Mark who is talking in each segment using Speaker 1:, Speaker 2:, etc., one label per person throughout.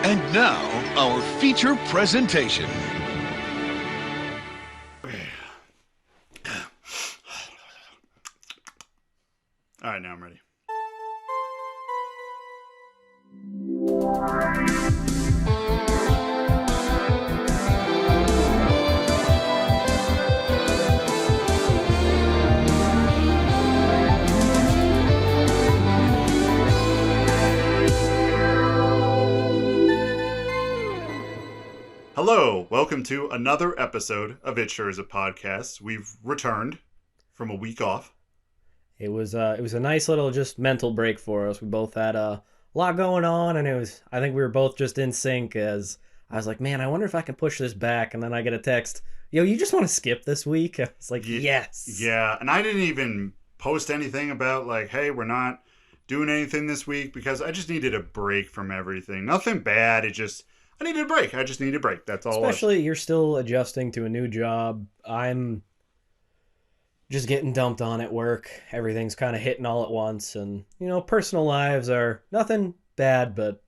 Speaker 1: And now, our feature presentation.
Speaker 2: All right, now I'm ready. Hello, welcome to another episode of It Sure Is a Podcast. We've returned from a week off.
Speaker 3: It was a nice little just mental break for us. We both had a lot going on, and I think we were both just in sync. As I was like, man, I wonder if I can push this back. And then I get a text, yo, you just want to skip this week? I was like, yes.
Speaker 2: Yeah, and I didn't even post anything about like, hey, we're not doing anything this week because I just needed a break from everything. Nothing bad. I needed a break. I just needed a break. That's all.
Speaker 3: Especially you're still adjusting to a new job. I'm just getting dumped on at work. Everything's kind of hitting all at once. And, personal lives are nothing bad, but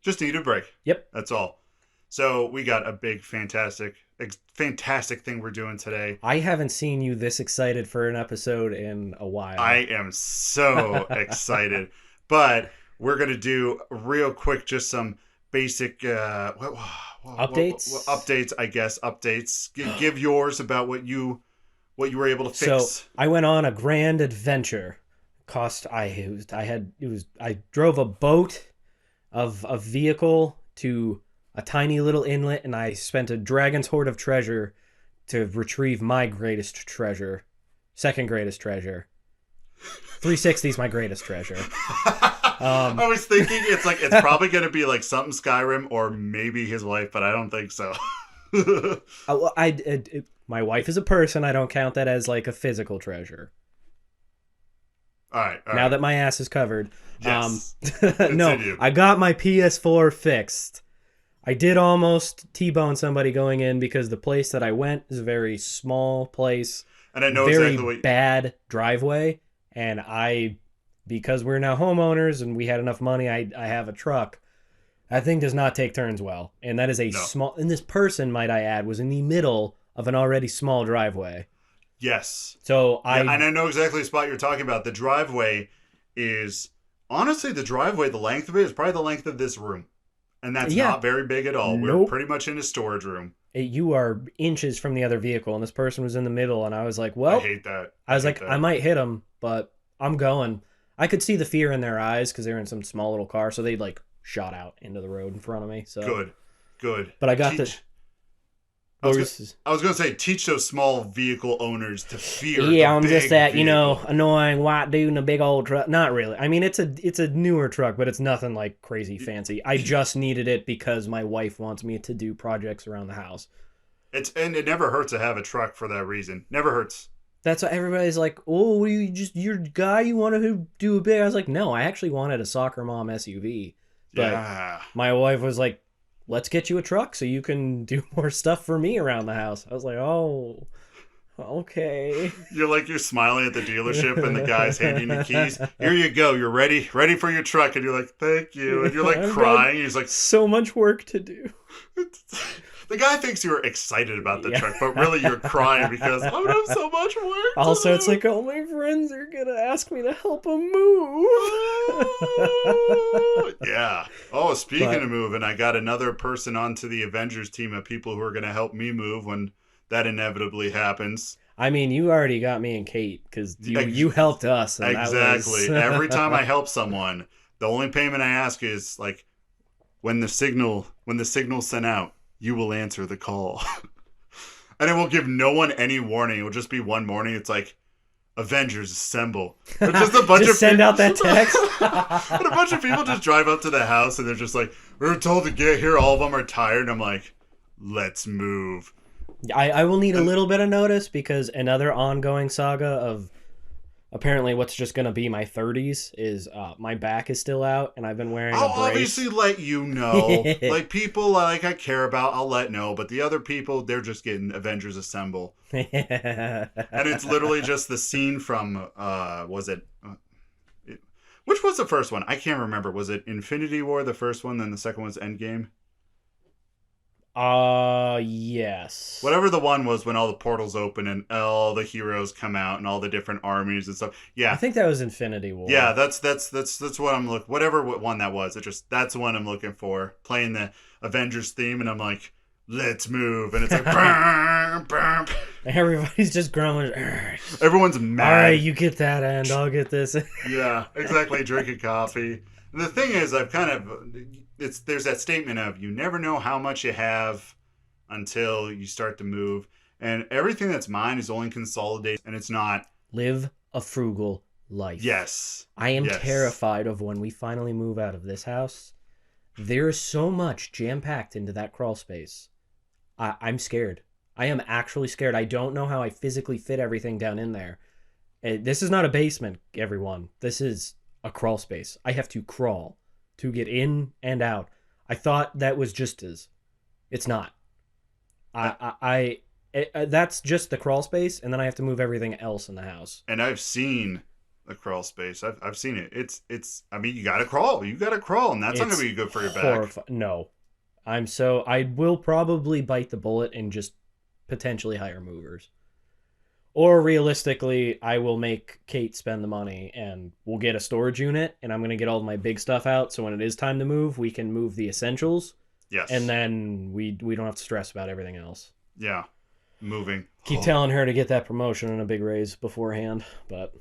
Speaker 2: just need a break.
Speaker 3: Yep.
Speaker 2: That's all. So we got a big, fantastic thing we're doing today.
Speaker 3: I haven't seen you this excited for an episode in a while.
Speaker 2: I am so excited. But we're going to do real quick just some basic
Speaker 3: updates.
Speaker 2: Updates, I guess. Updates. Give yours about what you were able to fix.
Speaker 3: So I went on a grand adventure. I drove a boat of a vehicle to a tiny little inlet, and I spent a dragon's hoard of treasure to retrieve my greatest treasure. Second greatest treasure. 360 is my greatest treasure.
Speaker 2: I was thinking it's probably going to be like something Skyrim or maybe his wife, but I don't think so.
Speaker 3: My wife is a person. I don't count that as like a physical treasure.
Speaker 2: All right.
Speaker 3: Now that my ass is covered.
Speaker 2: Yes.
Speaker 3: No, I got my PS4 fixed. I did almost T-bone somebody going in because the place that I went is a very small place.
Speaker 2: And I know
Speaker 3: very
Speaker 2: exactly what
Speaker 3: bad driveway. And because we're now homeowners and we had enough money, I have a truck. That thing does not take turns well. And that is small, and this person, might I add, was in the middle of an already small driveway.
Speaker 2: Yes.
Speaker 3: So
Speaker 2: and I know exactly the spot you're talking about. The driveway is, honestly, the length of it is probably the length of this room. And that's not very big at all.
Speaker 3: Nope.
Speaker 2: We're pretty much in a storage room.
Speaker 3: You are inches from the other vehicle, and this person was in the middle, and I was like, well...
Speaker 2: I hate that.
Speaker 3: I might hit him, but I'm going. I could see the fear in their eyes because they were in some small little car, so they shot out into the road in front of me. So
Speaker 2: Good.
Speaker 3: But I got
Speaker 2: I was going to say, teach those small vehicle owners to fear.
Speaker 3: Yeah, I'm just that,
Speaker 2: vehicle.
Speaker 3: Annoying white dude in a big old truck. Not really. I mean, it's a newer truck, but it's nothing like crazy fancy. I just needed it because my wife wants me to do projects around the house.
Speaker 2: And it never hurts to have a truck for that reason. Never hurts.
Speaker 3: That's what everybody's like, oh, you're a guy, you want to do a big... I was like, no, I actually wanted a soccer mom SUV. But my wife was like, let's get you a truck so you can do more stuff for me around the house. I was like, oh, okay.
Speaker 2: You're smiling at the dealership and the guy's handing you keys. Here you go. You're ready for your truck. And you're like, thank you. And you're crying. He's like,
Speaker 3: so much work to do.
Speaker 2: The guy thinks you're excited about the truck, but really you're crying because I would have so much work.
Speaker 3: Also, it's like all my friends are going to ask me to help them move.
Speaker 2: Yeah. Oh, speaking of moving, I got another person onto the Avengers team of people who are going to help me move when that inevitably happens.
Speaker 3: I mean, you already got me and Kate because you helped us. And
Speaker 2: exactly. Every time I help someone, the only payment I ask is when the signal's sent out, you will answer the call. And it will give no one any warning. It will just be one morning. It's like, Avengers assemble. Or just a bunch of
Speaker 3: send out that text.
Speaker 2: And a bunch of people just drive up to the house and they're just like, we're told to get here. All of them are tired. And I'm like, let's move.
Speaker 3: I will need a little bit of notice because another ongoing saga of apparently what's just going to be my 30s is my back is still out and I've been wearing a brace.
Speaker 2: I'll obviously let you know. Like people I care about, I'll let know. But the other people, they're just getting Avengers Assemble. And it's literally just the scene from, Which was the first one? I can't remember. Was it Infinity War, the first one, then the second was Endgame?
Speaker 3: Yes.
Speaker 2: Whatever the one was when all the portals open and all the heroes come out and all the different armies and stuff. Yeah.
Speaker 3: I think that was Infinity War.
Speaker 2: Yeah, that's what I'm looking. Whatever one that was, that's the one I'm looking for. Playing the Avengers theme, and I'm like, let's move, and it's like, burn, burn.
Speaker 3: Everybody's just grumbling.
Speaker 2: Everyone's mad.
Speaker 3: All right, you get that end, I'll get this.
Speaker 2: Yeah, exactly. Drinking coffee. And the thing is, there's that statement of you never know how much you have until you start to move, and everything that's mine is only consolidated, and it's not.
Speaker 3: Live a frugal life.
Speaker 2: Yes.
Speaker 3: I am terrified of when we finally move out of this house. There is so much jam-packed into that crawl space. I'm scared. I am actually scared. I don't know how I physically fit everything down in there. This is not a basement, everyone. This is a crawl space. I have to crawl to get in and out. I thought that was just as. It's not. That's just the crawl space, and then I have to move everything else in the house.
Speaker 2: And I've seen the crawl space. I've seen it. It's. I mean, you gotta crawl. And that's not gonna be good for your back.
Speaker 3: No, I will probably bite the bullet and just potentially hire movers. Or realistically, I will make Kate spend the money and we'll get a storage unit, and I'm going to get all of my big stuff out. So when it is time to move, we can move the essentials.
Speaker 2: Yes.
Speaker 3: And then we don't have to stress about everything else.
Speaker 2: Yeah. Moving.
Speaker 3: Keep telling her to get that promotion and a big raise beforehand, but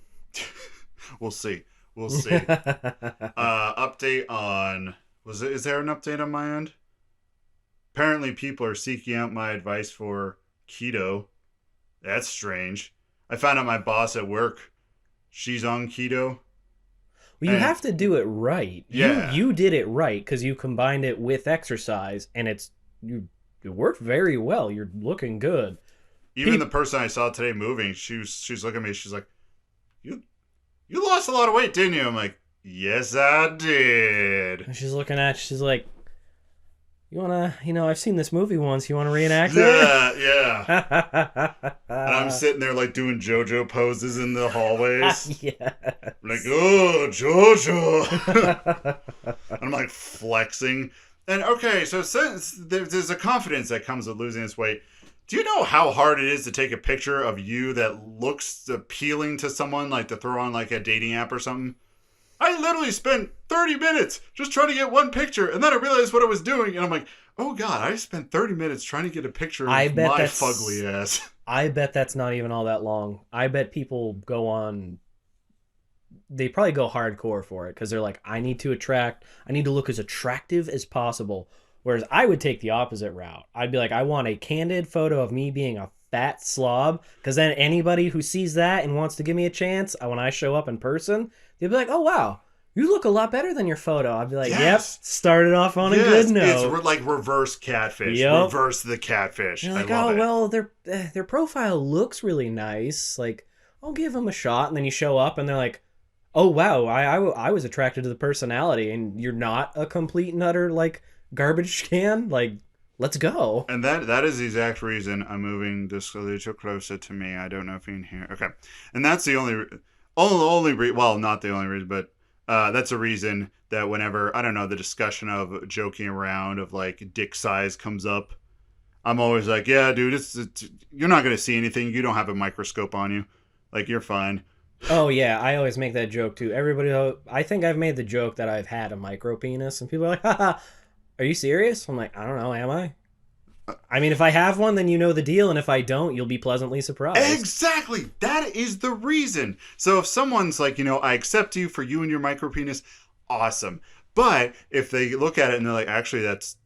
Speaker 2: we'll see. Update on, is there an update on my end? Apparently people are seeking out my advice for keto. That's strange. I found out my boss at work, she's on keto.
Speaker 3: Well, you have to do it right.
Speaker 2: Yeah.
Speaker 3: You did it right because you combined it with exercise, and it worked very well. You're looking good.
Speaker 2: Even the person I saw today moving, she's looking at me. She's like, "You lost a lot of weight, didn't you?" I'm like, "Yes, I did."
Speaker 3: And she's looking at you. She's like, "You wanna? I've seen this movie once. You wanna reenact it?"
Speaker 2: Yeah. And I'm sitting there like doing JoJo poses in the hallways.
Speaker 3: Yeah.
Speaker 2: I'm like, oh, JoJo. And I'm like flexing. And okay, so since there's a confidence that comes with losing this weight, do you know how hard it is to take a picture of you that looks appealing to someone, like to throw on like a dating app or something? I literally spent 30 minutes just trying to get one picture, and then I realized what I was doing, and I'm like, oh god, I spent 30 minutes trying to get a picture of my fugly ass. I
Speaker 3: bet that's not even all that long. I bet people they probably go hardcore for it, because they're like, I need to look as attractive as possible. Whereas I would take the opposite route. I'd be like, I want a candid photo of me being a fat slob, because then anybody who sees that and wants to give me a chance, when I show up in person, they'll be like, oh wow, you look a lot better than your photo. I'd be like, yep, started off on a good note.
Speaker 2: It's like reverse catfish. Yep. Reverse the catfish.
Speaker 3: You're like, well, their profile looks really nice. Like, I'll give them a shot. And then you show up and they're like, oh wow, I was attracted to the personality, and you're not a complete and utter like garbage can. Like, let's go.
Speaker 2: And that is the exact reason I'm moving this a little closer to me. I don't know if you can hear. Okay. And that's the only well, not the only reason, but that's a reason that whenever, I don't know, the discussion of joking around of like dick size comes up, I'm always like, yeah, dude, you're not going to see anything. You don't have a microscope on you. Like, you're fine.
Speaker 3: Oh, yeah. I always make that joke, too. I think I've made the joke that I've had a micro penis, and people are like, haha, are you serious? I'm like, I don't know, am I? I mean, if I have one, then you know the deal, and if I don't, you'll be pleasantly surprised.
Speaker 2: Exactly! That is the reason. So if someone's like, I accept you for you and your micro penis, awesome. But if they look at it and they're like, actually, that's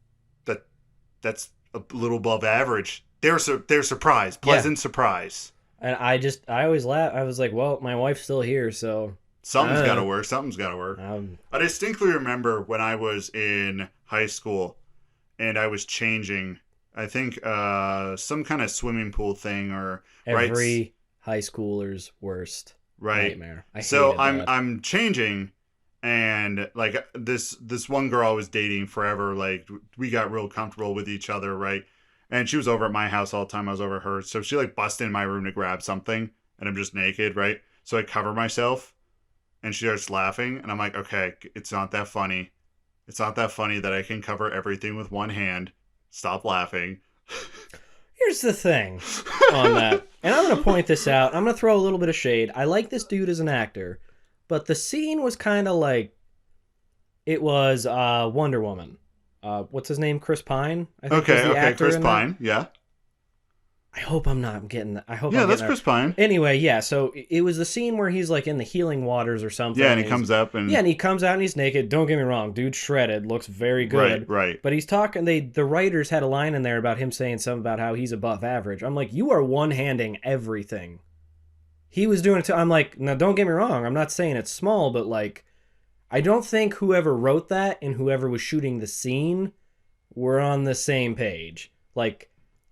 Speaker 2: a little above average, they're surprised. Pleasant surprise.
Speaker 3: And I always laugh. I was like, well, my wife's still here, so
Speaker 2: something's got to work. I distinctly remember when I was in high school and I was changing, I think some kind of swimming pool thing, or
Speaker 3: every high schooler's worst nightmare.
Speaker 2: I'm changing, and like this one girl I was dating forever, like we got real comfortable with each other, right? And she was over at my house all the time. I was over at hers. So she like busted in my room to grab something, and I'm just naked, right? So I cover myself. and she starts laughing, and I'm like, okay, it's not that funny. It's not that funny that I can cover everything with one hand. Stop laughing.
Speaker 3: Here's the thing on that, and I'm going to point this out. I'm going to throw a little bit of shade. I like this dude as an actor, but the scene was kind of like it was Wonder Woman. What's his name? Chris Pine? I think
Speaker 2: Okay, Chris Pine, yeah.
Speaker 3: I hope I'm not getting that.
Speaker 2: Yeah, that's Chris Pine.
Speaker 3: Anyway, yeah, so it was the scene where he's like in the healing waters or something.
Speaker 2: Yeah, and he comes up and...
Speaker 3: Yeah, and he comes out and he's naked. Don't get me wrong, dude shredded, looks very good.
Speaker 2: Right.
Speaker 3: But he's talking, the writers had a line in there about him saying something about how he's above average. I'm like, you are one-handing everything. He was doing it too. I'm like, now don't get me wrong, I'm not saying it's small, but like, I don't think whoever wrote that and whoever was shooting the scene were on the same page. Like...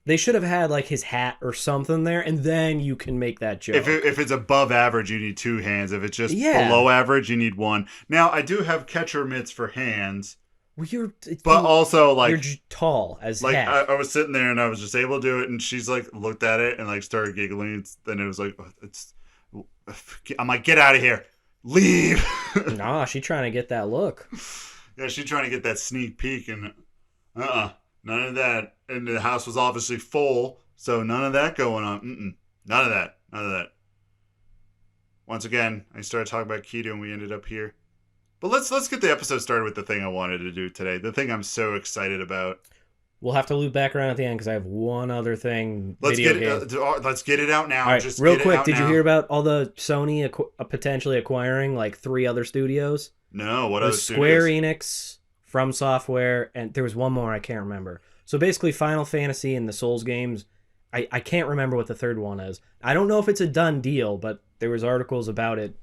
Speaker 3: They should have had, like, his hat or something there, and then you can make that joke.
Speaker 2: If it's above average, you need two hands. If it's just below average, you need one. Now, I do have catcher mitts for hands.
Speaker 3: Well,
Speaker 2: also, like... You're
Speaker 3: tall as
Speaker 2: like,
Speaker 3: heck.
Speaker 2: I was sitting there, and I was just able to do it, and she's, like, looked at it and, like, started giggling. Then it was like, I'm like, get out of here. Leave.
Speaker 3: Nah, she trying to get that look.
Speaker 2: Yeah, she's trying to get that sneak peek, and none of that. And the house was obviously full, so none of that going on. None of that. Once again, I started talking about keto, and we ended up here. But let's get the episode started with the thing I wanted to do today. The thing I'm so excited about.
Speaker 3: We'll have to loop back around at the end because I have one other thing.
Speaker 2: Let's get it out now.
Speaker 3: All right,
Speaker 2: just
Speaker 3: real quick, did you hear about all the Sony potentially acquiring like 3 other studios?
Speaker 2: No, what other studios?
Speaker 3: Square Enix, From Software, and there was one more I can't remember. So basically Final Fantasy and the Souls games, I can't remember what the third one is. I don't know if it's a done deal, but there was articles about it.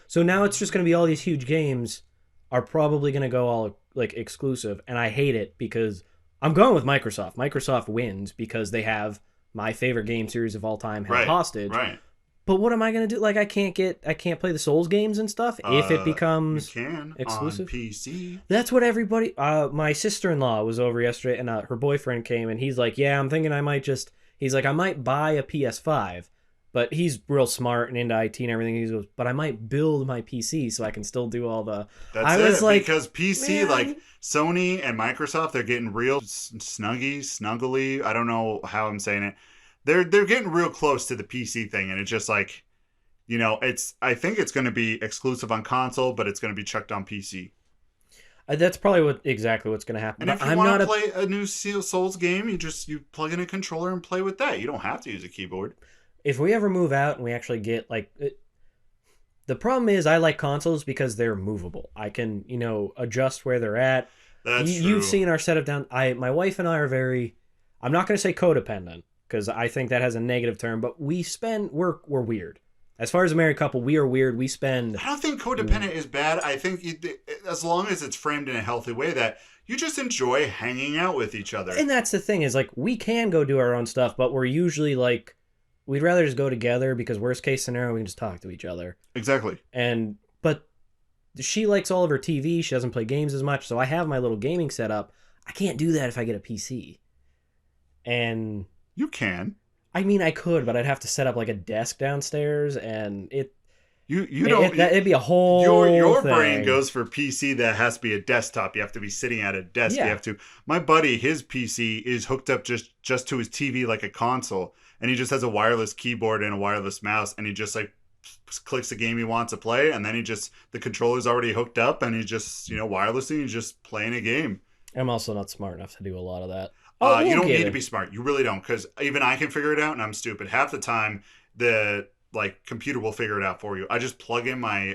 Speaker 3: So now it's just going to be all these huge games are probably going to go all like exclusive, and I hate it because I'm going with Microsoft. Microsoft wins because they have my favorite game series of all time held hostage.
Speaker 2: Right.
Speaker 3: But what am I going to do? Like, I can't play the Souls games and stuff if it becomes exclusive
Speaker 2: on PC.
Speaker 3: That's what everybody. My sister-in-law was over yesterday, and her boyfriend came, and he's like, "Yeah, I'm thinking I might just." He's like, "I might buy a PS5," but he's real smart and into IT and everything. He goes, "But I might build my PC so I can still do all the."
Speaker 2: Because PC, like Sony and Microsoft, they're getting real snuggly. I don't know how I'm saying it. They're getting real close to the PC thing, and it's just like, I think it's going to be exclusive on console, but it's going to be chucked on PC.
Speaker 3: That's probably exactly what's going to happen.
Speaker 2: And if you want to play a new Souls game, you plug in a controller and play with that. You don't have to use a keyboard.
Speaker 3: If we ever move out and we actually get the problem is I like consoles because they're movable. I can adjust where they're at.
Speaker 2: That's true.
Speaker 3: You've seen our setup down. My wife and I are very. I'm not going to say codependent, because I think that has a negative term, but we're weird. As far as a married couple, we are weird. We spend...
Speaker 2: I don't think codependent is bad. I think as long as it's framed in a healthy way, that you just enjoy hanging out with each other.
Speaker 3: And that's the thing is, like, we can go do our own stuff, but we're usually like, we'd rather just go together because worst case scenario, we can just talk to each other.
Speaker 2: Exactly.
Speaker 3: But she likes all of her TV. She doesn't play games as much, so I have my little gaming setup. I can't do that if I get a PC. And...
Speaker 2: You can.
Speaker 3: I mean, I could, but I'd have to set up like a desk downstairs, and it'd be a whole
Speaker 2: your
Speaker 3: thing.
Speaker 2: Brain goes for PC that has to be a desktop. You have to be sitting at a desk.
Speaker 3: Yeah.
Speaker 2: You have to. My buddy, his PC is hooked up just to his TV like a console, and he just has a wireless keyboard and a wireless mouse, and he just like clicks the game he wants to play, and then the controller's already hooked up, and he just wirelessly he's just playing a game.
Speaker 3: I'm also not smart enough to do a lot of that.
Speaker 2: You don't need to be smart. You really don't, because even I can figure it out, and I'm stupid. Half the time, the computer will figure it out for you. I just plug in my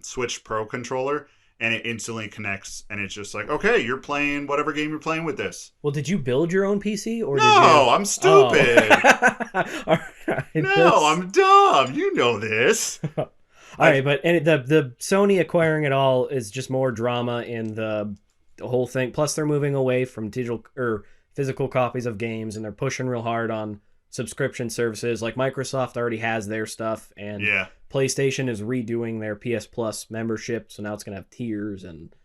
Speaker 2: Switch Pro controller, and it instantly connects, and it's just like, okay, you're playing whatever game you're playing with this.
Speaker 3: Well, did you build your own PC, or
Speaker 2: no? I'm stupid.
Speaker 3: Oh. All right,
Speaker 2: no, I'm dumb. You know this.
Speaker 3: All right, but the Sony acquiring it all is just more drama in the whole thing. Plus, they're moving away from digital or physical copies of games, and they're pushing real hard on subscription services. Like Microsoft already has their stuff, and PlayStation is redoing their PS Plus membership, so now it's gonna have tiers, and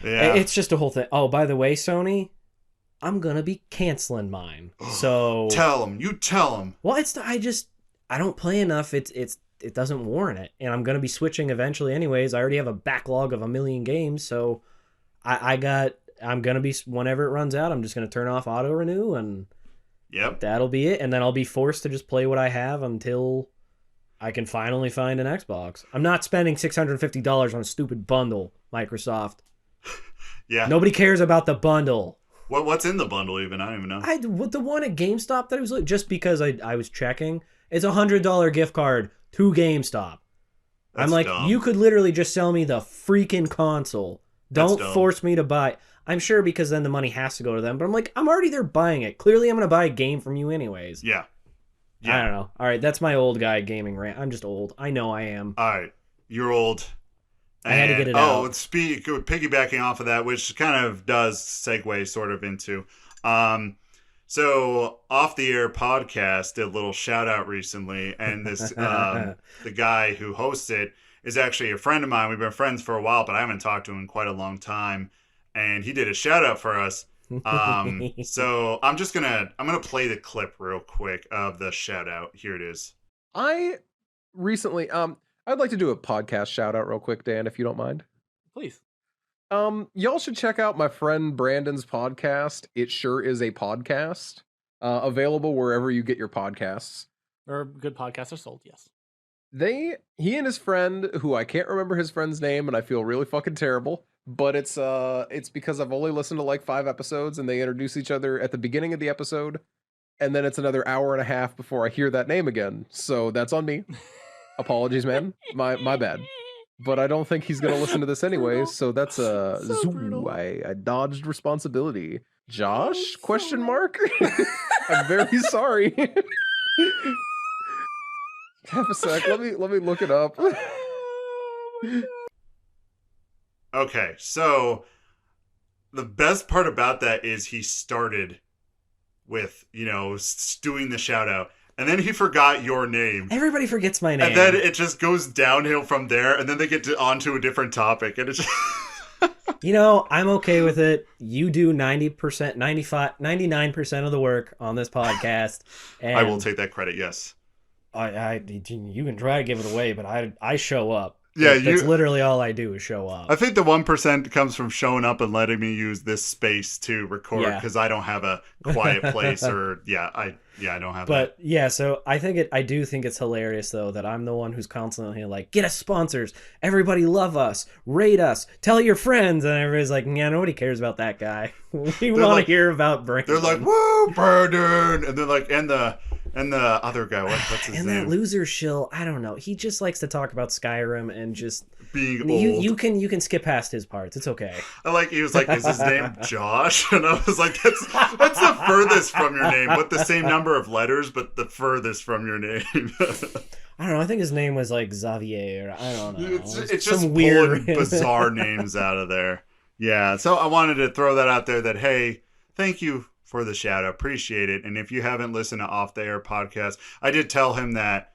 Speaker 3: it's just a whole thing. Oh, by the way, Sony, I'm gonna be canceling mine. So
Speaker 2: tell them. Well,
Speaker 3: I don't play enough. It's it doesn't warrant it. And I'm going to be switching eventually anyways. I already have a backlog of 1 million games, so I'm going to be, whenever it runs out, I'm just going to turn off auto renew, and that'll be it. And then I'll be forced to just play what I have until I can finally find an Xbox. I'm not spending $650 on a stupid bundle, Microsoft.
Speaker 2: Yeah.
Speaker 3: Nobody cares about the bundle.
Speaker 2: What's in the bundle even? I don't even know.
Speaker 3: The one at GameStop that I was just because I was checking, it's a $100 gift card to GameStop.
Speaker 2: That's
Speaker 3: I'm like,
Speaker 2: dumb.
Speaker 3: You could literally just sell me the freaking console. Don't force me to buy. I'm sure because then the money has to go to them. But I'm like, I'm already there buying it. Clearly, I'm going to buy a game from you anyways.
Speaker 2: Yeah.
Speaker 3: I don't know. All right, that's my old guy gaming rant. I'm just old. I know I am.
Speaker 2: All right, you're old.
Speaker 3: I had to get it out.
Speaker 2: Piggybacking off of that, which kind of does segue sort of into. So Off the Air podcast did a little shout out recently, and this the guy who hosts it is actually a friend of mine. We've been friends for a while, but I haven't talked to him in quite a long time. And he did a shout out for us. So I'm gonna play the clip real quick of the shout out. Here it is.
Speaker 4: I recently I'd like to do a podcast shout out real quick, Dan, if you don't mind.
Speaker 5: Please.
Speaker 4: Y'all should check out my friend Brandon's podcast. It sure is a podcast. Available wherever you get your podcasts.
Speaker 5: Or good podcasts are sold, yes.
Speaker 4: He and his friend, who I can't remember his friend's name, and I feel really fucking terrible. But it's because I've only listened to like 5 episodes, and they introduce each other at the beginning of the episode, and then it's another hour and a half before I hear that name again. So that's on me. Apologies, man. My bad. But I don't think he's gonna listen to this anyway, so that's I dodged responsibility. Josh? Question mark? I'm very sorry. Have a sec. Let me look it up.
Speaker 2: Okay, so the best part about that is he started with, doing the shout out, and then he forgot your name.
Speaker 3: Everybody forgets my name.
Speaker 2: And then it just goes downhill from there, and then they get onto a different topic, and it's just...
Speaker 3: I'm okay with it. You do 90%, 95, 99% of the work on this podcast. And
Speaker 2: I will take that credit, yes.
Speaker 3: You can try to give it away, but I show up.
Speaker 2: Yeah,
Speaker 3: that's literally all I do is show up.
Speaker 2: I think the 1% comes from showing up and letting me use this space to record because I don't have a quiet place I don't have that.
Speaker 3: But so I do think it's hilarious though that I'm the one who's constantly like, get us sponsors, everybody love us, rate us, tell your friends, and everybody's like, yeah, nobody cares about that guy. We want to hear about Brandon.
Speaker 2: They're like, woo, Brandon, and they're like, and the other guy, what's his name? And
Speaker 3: that loser shill, I don't know. He just likes to talk about Skyrim and just
Speaker 2: being old.
Speaker 3: You can skip past his parts. It's okay.
Speaker 2: He was like, is his name Josh? And I was like, that's the furthest from your name, but the same number of letters, but the furthest from your name.
Speaker 3: I don't know. I think his name was like Xavier. I don't know.
Speaker 2: It's just weird, bizarre names out of there. Yeah. So I wanted to throw that out there that, hey, thank you for the shout out. Appreciate it. And if you haven't listened to Off the Air podcast, I did tell him that.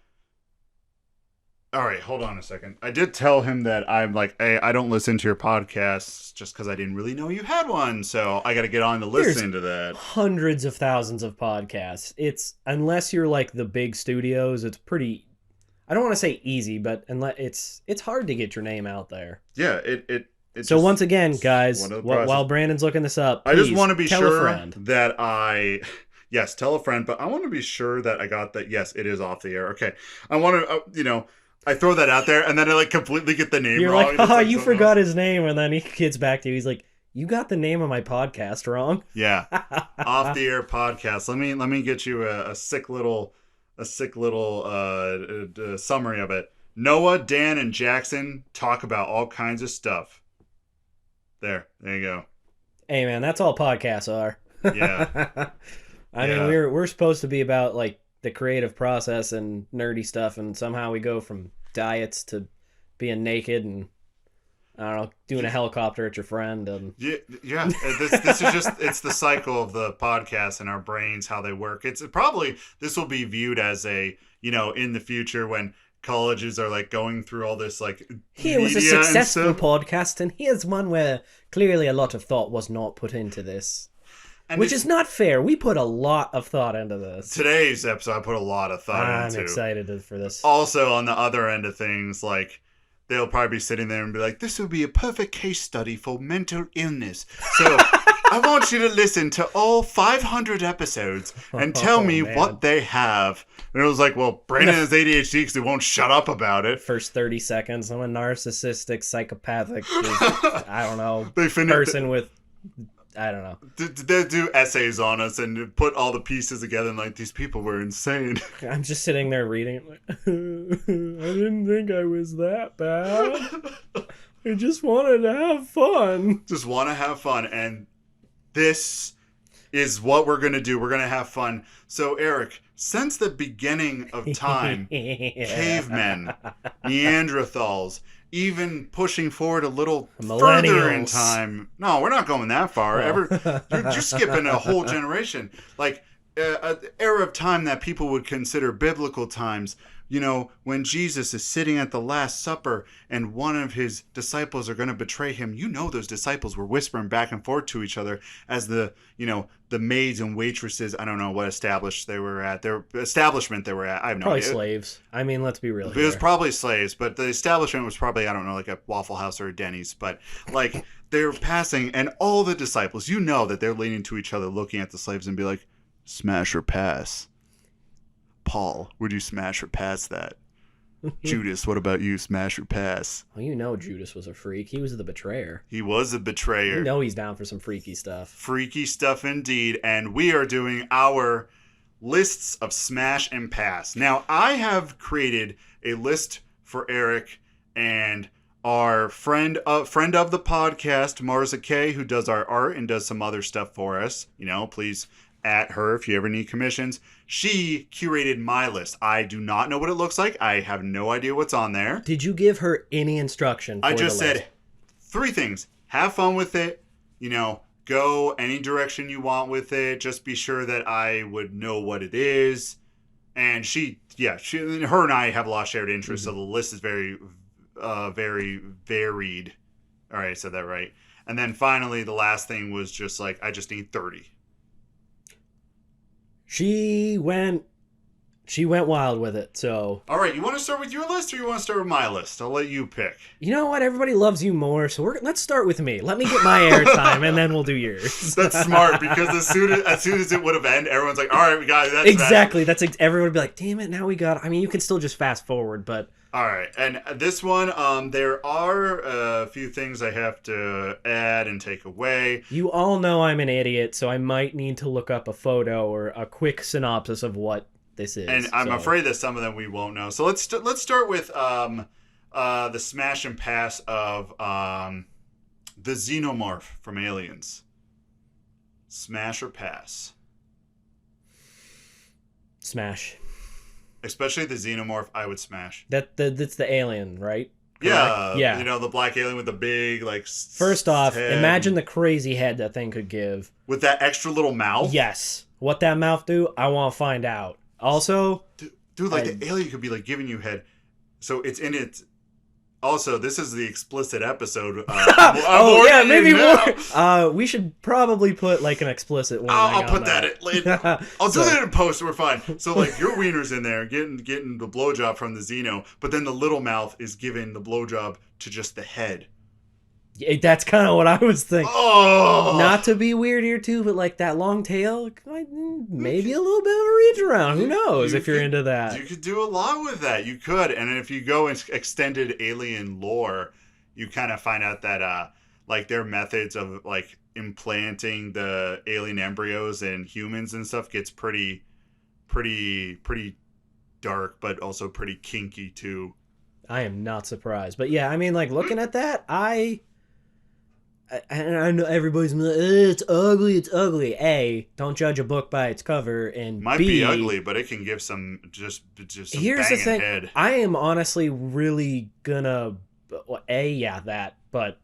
Speaker 2: All right, hold on a second. I did tell him that I'm like, hey, I don't listen to your podcasts just because I didn't really know you had one. So I got to get on to listening to that.
Speaker 3: Hundreds of thousands of podcasts. It's unless you're like the big studios, it's pretty. I don't want to say easy, but unless it's hard to get your name out there.
Speaker 2: Yeah,
Speaker 3: so once again, guys, while Brandon's looking this up, please,
Speaker 2: I just want to be sure
Speaker 3: that
Speaker 2: yes, tell a friend, but I want to be sure that I got that. Yes, it is Off the Air. Okay, I want to, I throw that out there, and then I completely get the name wrong.
Speaker 3: You're like, you forgot his name, and then he gets back to you. He's like, you got the name of my podcast wrong.
Speaker 2: Yeah, Off the Air podcast. Let me get you a sick little summary of it. Noah, Dan, and Jackson talk about all kinds of stuff. There you go.
Speaker 3: Hey man, that's all podcasts are.
Speaker 2: Yeah.
Speaker 3: I mean, we're supposed to be about like the creative process and nerdy stuff, and somehow we go from diets to being naked and I don't know, doing a helicopter at your friend. And
Speaker 2: yeah. This is just it's the cycle of the podcast and our brains, how they work. It's probably this will be viewed as a in the future when colleges are like going through all this like
Speaker 3: here was a successful podcast, and here's one where clearly a lot of thought was not put into this.
Speaker 2: And
Speaker 3: which is not fair. We put a lot of thought into this.
Speaker 2: Today's episode, I put a lot of thought into.
Speaker 3: I'm excited for this.
Speaker 2: Also, on the other end of things, like, they'll probably be sitting there and be like, this would be a perfect case study for mental illness. So I want you to listen to all 500 episodes and tell me what they have. And it was like, well, Brandon has ADHD because he won't shut up about it.
Speaker 3: First 30 seconds, I'm a narcissistic, psychopathic, I don't know, person with, I don't know.
Speaker 2: They do essays on us and put all the pieces together and like, these people were insane.
Speaker 3: I'm just sitting there reading it like, I didn't think I was that bad. I just wanted to have fun.
Speaker 2: Just want to have fun. And this is what we're going to do. We're going to have fun. So, Eric, since the beginning of time, cavemen, Neanderthals, even pushing forward a little further in time. No, we're not going that far. You're skipping a whole generation. Like, an era of time that people would consider biblical times. You know, when Jesus is sitting at the Last Supper and one of his disciples are going to betray him, you know those disciples were whispering back and forth to each other as the maids and waitresses, I don't know what establishment they were at. I have no
Speaker 3: probably
Speaker 2: idea.
Speaker 3: Slaves. I mean, let's be real.
Speaker 2: It was probably slaves, but the establishment was probably, I don't know, like a Waffle House or a Denny's. But, like, they were passing, and all the disciples, you know that they're leaning to each other, looking at the slaves and be like, smash or pass. Paul, would you smash or pass that? Judas, what about you? Smash or pass?
Speaker 3: Well, you know Judas was a freak. He was the betrayer.
Speaker 2: He was a betrayer.
Speaker 3: You know he's down for some freaky stuff.
Speaker 2: Freaky stuff indeed. And we are doing our lists of smash and pass. Now, I have created a list for Eric and our friend of the podcast, Marza K, who does our art and does some other stuff for us. You know, please at her if you ever need commissions. She curated my list. I do not know what it looks like. I have no idea what's on there.
Speaker 3: Did you give her any instruction for
Speaker 2: I just
Speaker 3: the list?
Speaker 2: said 3 things. Have fun with it. You know, go any direction you want with it. Just be sure that I would know what it is. And her and I have a lot of shared interests, so the list is very, very varied. All right, I said that right. And then finally, the last thing was just like, I just need 30.
Speaker 3: She went wild with it, so...
Speaker 2: All right, you want to start with your list or you want to start with my list? I'll let you pick.
Speaker 3: You know what? Everybody loves you more, so let's start with me. Let me get my airtime, and then we'll do yours.
Speaker 2: That's smart, because as soon as it would have ended, everyone's like, all right, we got it. That's
Speaker 3: exactly. Everyone would be like, damn it, now we got it. I mean, you can still just fast forward, but...
Speaker 2: All right, and this one, there are a few things I have to add and take away.
Speaker 3: You all know I'm an idiot, so I might need to look up a photo or a quick synopsis of what this is.
Speaker 2: And I'm afraid that some of them we won't know. So let's start with the smash and pass of the Xenomorph from Aliens. Smash or pass?
Speaker 3: Smash.
Speaker 2: Especially the Xenomorph, I would smash.
Speaker 3: That's the alien, right?
Speaker 2: Correct?
Speaker 3: Yeah.
Speaker 2: You know, the black alien with the big, like...
Speaker 3: First off,
Speaker 2: head.
Speaker 3: imagine the crazy head that thing could give.
Speaker 2: With that extra little mouth?
Speaker 3: Yes. What that mouth do, I want to find out. Also...
Speaker 2: Dude, like, the alien could be, like, giving you head. So it's in it... Also, this is the explicit episode.
Speaker 3: Maybe more. We should probably put like an explicit one.
Speaker 2: I'll put that in later. I'll do that in post. We're fine. So like your wiener's in there getting the blowjob from the Xeno, but then the little mouth is giving the blowjob to just the head.
Speaker 3: Yeah, that's kind of what I was thinking.
Speaker 2: Oh!
Speaker 3: Not to be weird here too, but like that long tail, maybe a little bit of a reach around. Who knows if you're into that?
Speaker 2: You could do a lot with that. You could, and if you go in extended alien lore, you kind of find out that like their methods of like implanting the alien embryos in humans and stuff gets pretty dark, but also pretty kinky too.
Speaker 3: I am not surprised, but yeah, I mean, like looking at that, I know everybody's like, it's ugly. A, don't judge a book by its cover, and
Speaker 2: might
Speaker 3: B,
Speaker 2: be ugly, but it can give some just some
Speaker 3: here's the thing.
Speaker 2: head.
Speaker 3: I am honestly really gonna but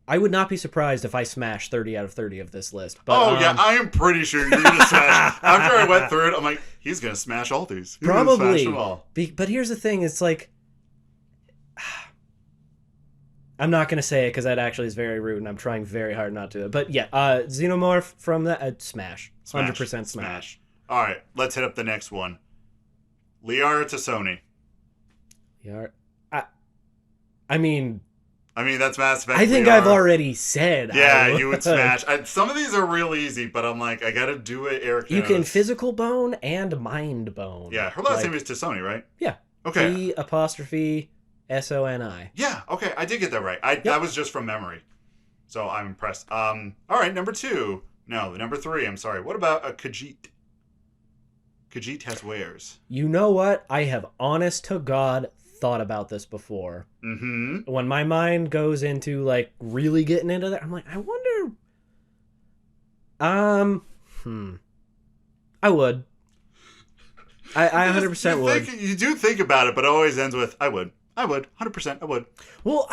Speaker 3: I would not be surprised if I smash 30 out of 30 of this list. But,
Speaker 2: yeah, I am pretty sure you're gonna smash. After I went through it, I'm like, he's gonna smash all these. He's
Speaker 3: probably.
Speaker 2: gonna smash them all.
Speaker 3: But here's the thing: it's like I'm not going to say it because that actually is very rude, and I'm trying very hard not to. But yeah, Xenomorph from the Smash. 100% Smash.
Speaker 2: All right, let's hit up the next one. Liara to Sony.
Speaker 3: Yeah. I mean,
Speaker 2: that's Mass Effect.
Speaker 3: I think I've already said.
Speaker 2: Yeah, you would Smash. Some of these are real easy, but I'm like, I got to do it, Eric.
Speaker 3: You can physical bone and mind bone.
Speaker 2: Yeah, her last name is to Sony, right?
Speaker 3: Yeah.
Speaker 2: Okay.
Speaker 3: T''Soni.
Speaker 2: Yeah, okay, I did get that right. That was just from memory. So I'm impressed. All right, number 2. No, number 3, I'm sorry. What about a Khajiit? Khajiit has wares.
Speaker 3: You know what? I have honest to God thought about this before.
Speaker 2: Mm-hmm.
Speaker 3: When my mind goes into like really getting into that, I'm like, I wonder. I would. I 100% would.
Speaker 2: You do think about it, but it always ends with I would. 100%. I would.
Speaker 3: Well,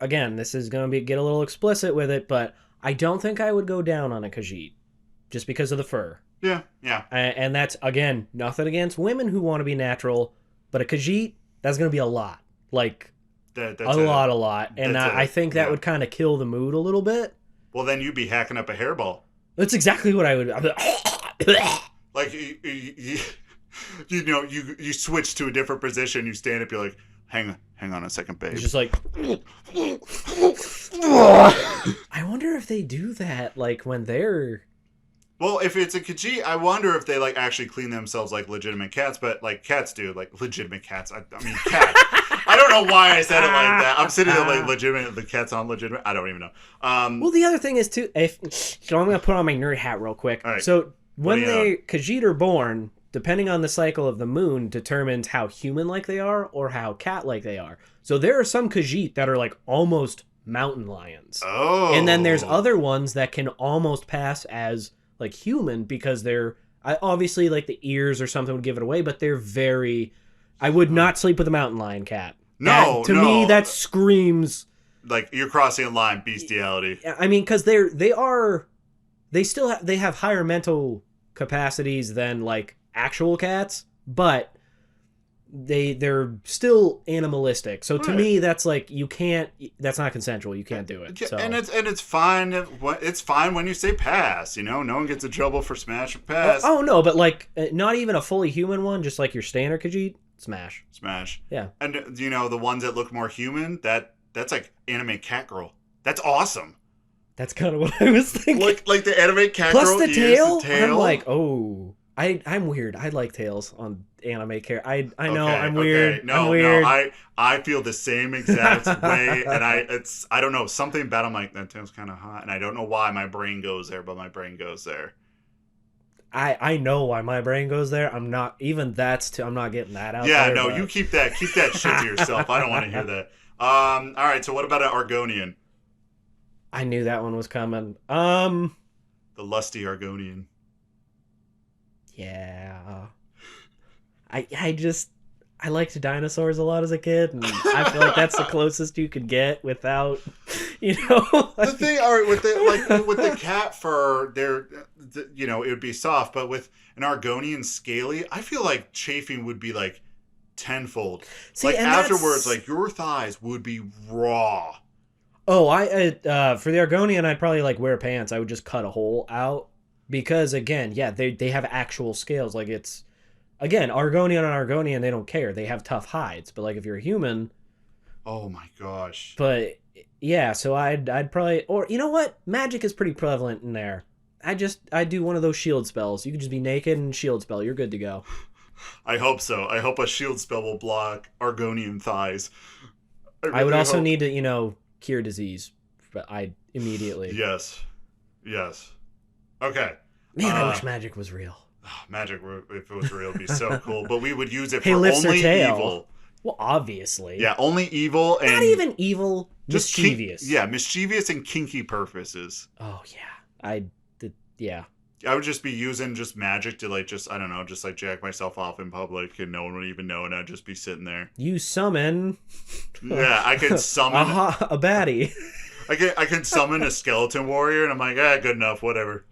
Speaker 3: again, this is going to get a little explicit with it, but I don't think I would go down on a Khajiit just because of the fur.
Speaker 2: Yeah.
Speaker 3: And that's, again, nothing against women who want to be natural, but a Khajiit, that's going to be a lot. Like, a lot. And I think that would kind of kill the mood a little bit.
Speaker 2: Well, then you'd be hacking up a hairball.
Speaker 3: That's exactly what I would.
Speaker 2: Like, you switch to a different position, you stand up, you're like, hang on a second, babe.
Speaker 3: It's just like, I wonder if they do that, like, when they're...
Speaker 2: Well, if it's a Khajiit, I wonder if they, like, actually clean themselves like legitimate cats, but, like, cats do, like, legitimate cats. I mean, cats. I don't know why I said it like that. I'm sitting there, like, legitimate, the cat's on legitimate. I don't even know.
Speaker 3: Well, the other thing is, too, so I'm going to put on my nerd hat real quick.
Speaker 2: All right.
Speaker 3: So, when Khajiit are born... depending on the cycle of the moon, determines how human-like they are or how cat-like they are. So there are some Khajiit that are like almost mountain lions.
Speaker 2: Oh.
Speaker 3: And then there's other ones that can almost pass as like human because they're obviously like the ears or something would give it away, but they're very... I would not sleep with a mountain lion cat.
Speaker 2: No,
Speaker 3: to me, that screams...
Speaker 2: like you're crossing a line, bestiality.
Speaker 3: I mean, because they have higher mental capacities than like actual cats, but they're still animalistic. So to me, that's like that's not consensual. You can't do it. So.
Speaker 2: And it's fine. It's fine when you say pass. You know, no one gets in trouble for smash or pass.
Speaker 3: Oh no, but like not even a fully human one, just like your standard Khajiit, smash. Yeah.
Speaker 2: And you know the ones that look more human, that's like anime cat girl. That's awesome.
Speaker 3: That's kind of what I was thinking.
Speaker 2: Like the anime cat
Speaker 3: plus
Speaker 2: girl.
Speaker 3: The tail. I'm like, oh. I'm weird. I like tails on anime care. I know I'm weird.
Speaker 2: Okay. No,
Speaker 3: I'm weird.
Speaker 2: I feel the same exact way, and I don't know, something about I'm like that tail's kind of hot, and I don't know why my brain goes there, but my brain goes there.
Speaker 3: I know why my brain goes there. I'm not even I'm not getting that out.
Speaker 2: Yeah,
Speaker 3: there,
Speaker 2: no,
Speaker 3: but...
Speaker 2: you keep that shit to yourself. I don't want to hear that. All right, so what about an Argonian?
Speaker 3: I knew that one was coming.
Speaker 2: The lusty Argonian.
Speaker 3: Yeah. I liked dinosaurs a lot as a kid, and I feel like that's the closest you could get without, like...
Speaker 2: The thing, all right, with the cat fur, it would be soft, but with an Argonian scaly, I feel like chafing would be like tenfold. See, like afterwards, like your thighs would be raw.
Speaker 3: Oh, for the Argonian, I'd probably like wear pants. I would just cut a hole out. Because, again, yeah, they have actual scales. Like, it's... Again, Argonian on Argonian, they don't care. They have tough hides. But, like, if you're a human...
Speaker 2: Oh, my gosh.
Speaker 3: But, yeah, so I'd probably... Or, you know what? Magic is pretty prevalent in there. I do one of those shield spells. You can just be naked and shield spell. You're good to go.
Speaker 2: I hope so. I hope a shield spell will block Argonian thighs.
Speaker 3: I would also need to, cure disease. But immediately.
Speaker 2: Yes. Okay.
Speaker 3: Man, I wish magic was real.
Speaker 2: Magic, if it was real, would be so cool. But we would use it for
Speaker 3: lifts
Speaker 2: only
Speaker 3: her tail.
Speaker 2: evil.
Speaker 3: Well, obviously.
Speaker 2: Yeah, only evil and...
Speaker 3: Not even evil,
Speaker 2: just
Speaker 3: mischievous.
Speaker 2: Mischievous and kinky purposes.
Speaker 3: Oh, yeah. Yeah.
Speaker 2: I would just be using just magic to, like, just, I don't know, just, like, jack myself off in public and no one would even know, and I'd just be sitting there.
Speaker 3: You summon...
Speaker 2: Yeah, I can summon...
Speaker 3: a baddie.
Speaker 2: I can summon a skeleton warrior, and I'm like, good enough, whatever.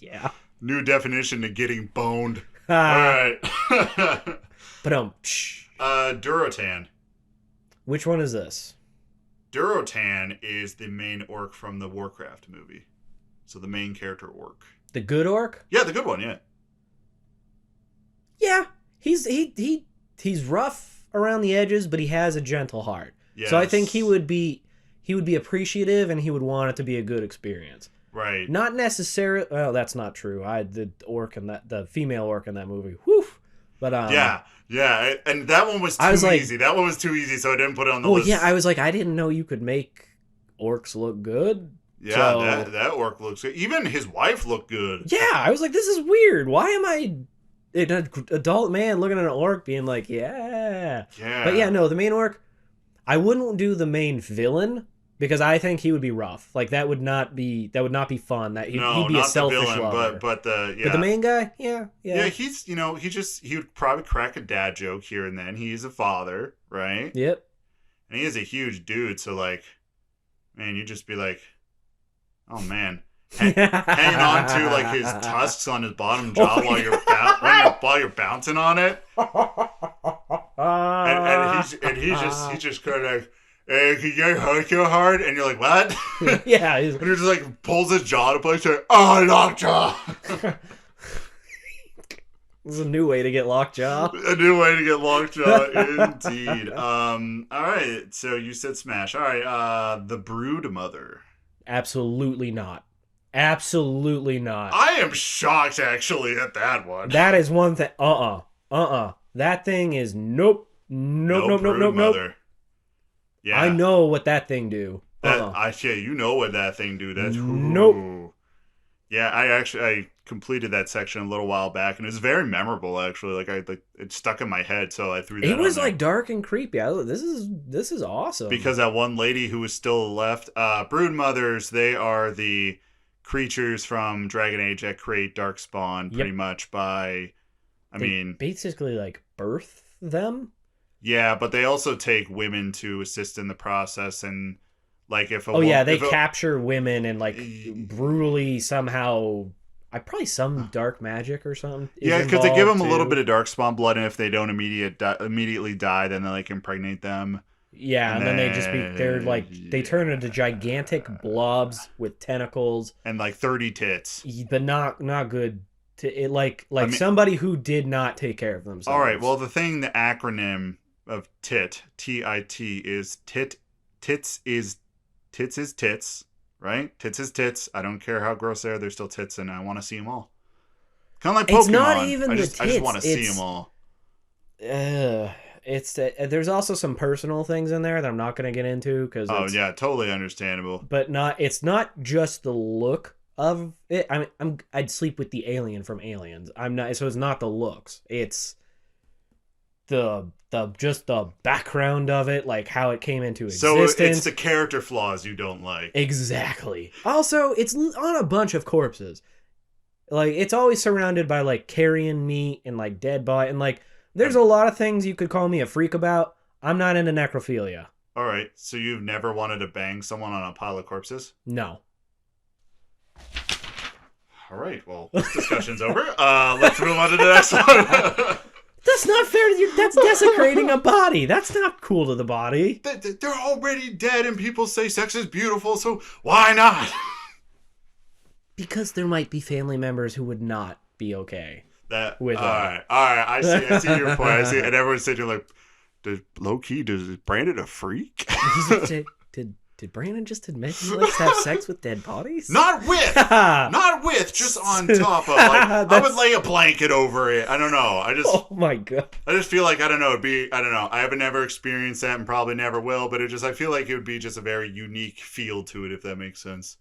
Speaker 3: Yeah.
Speaker 2: New definition to getting boned. All right.
Speaker 3: But
Speaker 2: Durotan.
Speaker 3: Which one is this?
Speaker 2: Durotan is the main orc from the Warcraft movie. So the main character orc.
Speaker 3: The good orc?
Speaker 2: Yeah, the good one, yeah.
Speaker 3: Yeah. He's rough around the edges, but he has a gentle heart. Yes. So I think he would be appreciative and he would want it to be a good experience.
Speaker 2: Right.
Speaker 3: Not necessarily. Well, that's not true. The female orc in that movie. Whew. But
Speaker 2: yeah, and that one was too easy. That one was too easy, so I didn't put it on the list.
Speaker 3: Yeah, I was like, I didn't know you could make orcs look good.
Speaker 2: Yeah, so, that orc looks good. Even his wife looked good.
Speaker 3: Yeah, I was like, this is weird. Why am I an adult man looking at an orc being like, yeah. But yeah, no, the main orc, I wouldn't do the main villain because I think he would be rough. Like that would not be fun. That he'd be a selfish lover.
Speaker 2: But
Speaker 3: the main guy, yeah.
Speaker 2: He's he would probably crack a dad joke here and then. He's a father, right?
Speaker 3: Yep.
Speaker 2: And he is a huge dude, so like, man, you'd just be like, oh man, hanging on to like his tusks on his bottom jaw while you're bouncing on it, and he's just kind of like, hey, can you hurt your hard? And you're like, what?
Speaker 3: Yeah.
Speaker 2: And he just like pulls his jaw to place. Like, oh, lockjaw.
Speaker 3: This is a new way to get lockjaw.
Speaker 2: A new way to get lockjaw, indeed. All right. So you said Smash. All right. The Brood Mother.
Speaker 3: Absolutely not. Absolutely not.
Speaker 2: I am shocked, actually, at that one.
Speaker 3: That is one thing. That thing is nope. Yeah. I know what that thing do.
Speaker 2: You know what that thing do. That's
Speaker 3: nope.
Speaker 2: Yeah, I completed that section a little while back, and it was very memorable. Actually, it stuck in my head, so I threw that. It was
Speaker 3: like dark and creepy. This is awesome.
Speaker 2: Because that one lady who was still left, Brood Mothers, they are the creatures from Dragon Age that create Darkspawn, pretty much by. They
Speaker 3: basically like birth them.
Speaker 2: Yeah, but they also take women to assist in the process, and like if
Speaker 3: they capture women and like brutally somehow. Probably some dark magic or something.
Speaker 2: Yeah, because they give them a little bit of Darkspawn blood, and if they don't immediately die, then they like impregnate them.
Speaker 3: Yeah, and then they just they turn into gigantic blobs with tentacles
Speaker 2: and like 30 tits,
Speaker 3: but not good. Somebody who did not take care of themselves.
Speaker 2: All right, well, the acronym of TIT is tits is tits, right? Tits is tits. I don't care how gross they are; they're still tits, and I want to see them all. Kind of like Pokemon.
Speaker 3: It's not even
Speaker 2: I just want to see them all.
Speaker 3: There's also some personal things in there that I'm not going to get into because.
Speaker 2: Oh yeah, totally understandable.
Speaker 3: But it's not just the look of it. I'd sleep with the alien from Aliens. So it's not the looks. It's the background of it, like how it came into existence.
Speaker 2: So it's the character flaws you don't like.
Speaker 3: Exactly. Also, it's on a bunch of corpses. Like it's always surrounded by like carrion meat and like dead body, and like there's a lot of things you could call me a freak about. I'm not into necrophilia.
Speaker 2: All right, so you've never wanted to bang someone on a pile of corpses?
Speaker 3: No.
Speaker 2: All right, well, this discussion's over. Let's move on to the next one.
Speaker 3: That's not fair. That's desecrating a body. That's not cool to the body.
Speaker 2: They're already dead, and people say sex is beautiful, so why not?
Speaker 3: Because there might be family members who would not be okay with
Speaker 2: all right. I see your point. I see, and everyone's sitting like, low key, does Brandon a freak?
Speaker 3: Did Brandon just admit he likes to have sex with dead bodies?
Speaker 2: Not with, just on top of. Like, I would lay a blanket over it. I don't know.
Speaker 3: Oh my god.
Speaker 2: I just feel like I don't know. I haven't never experienced that and probably never will. But I feel like it would be just a very unique feel to it, if that makes sense.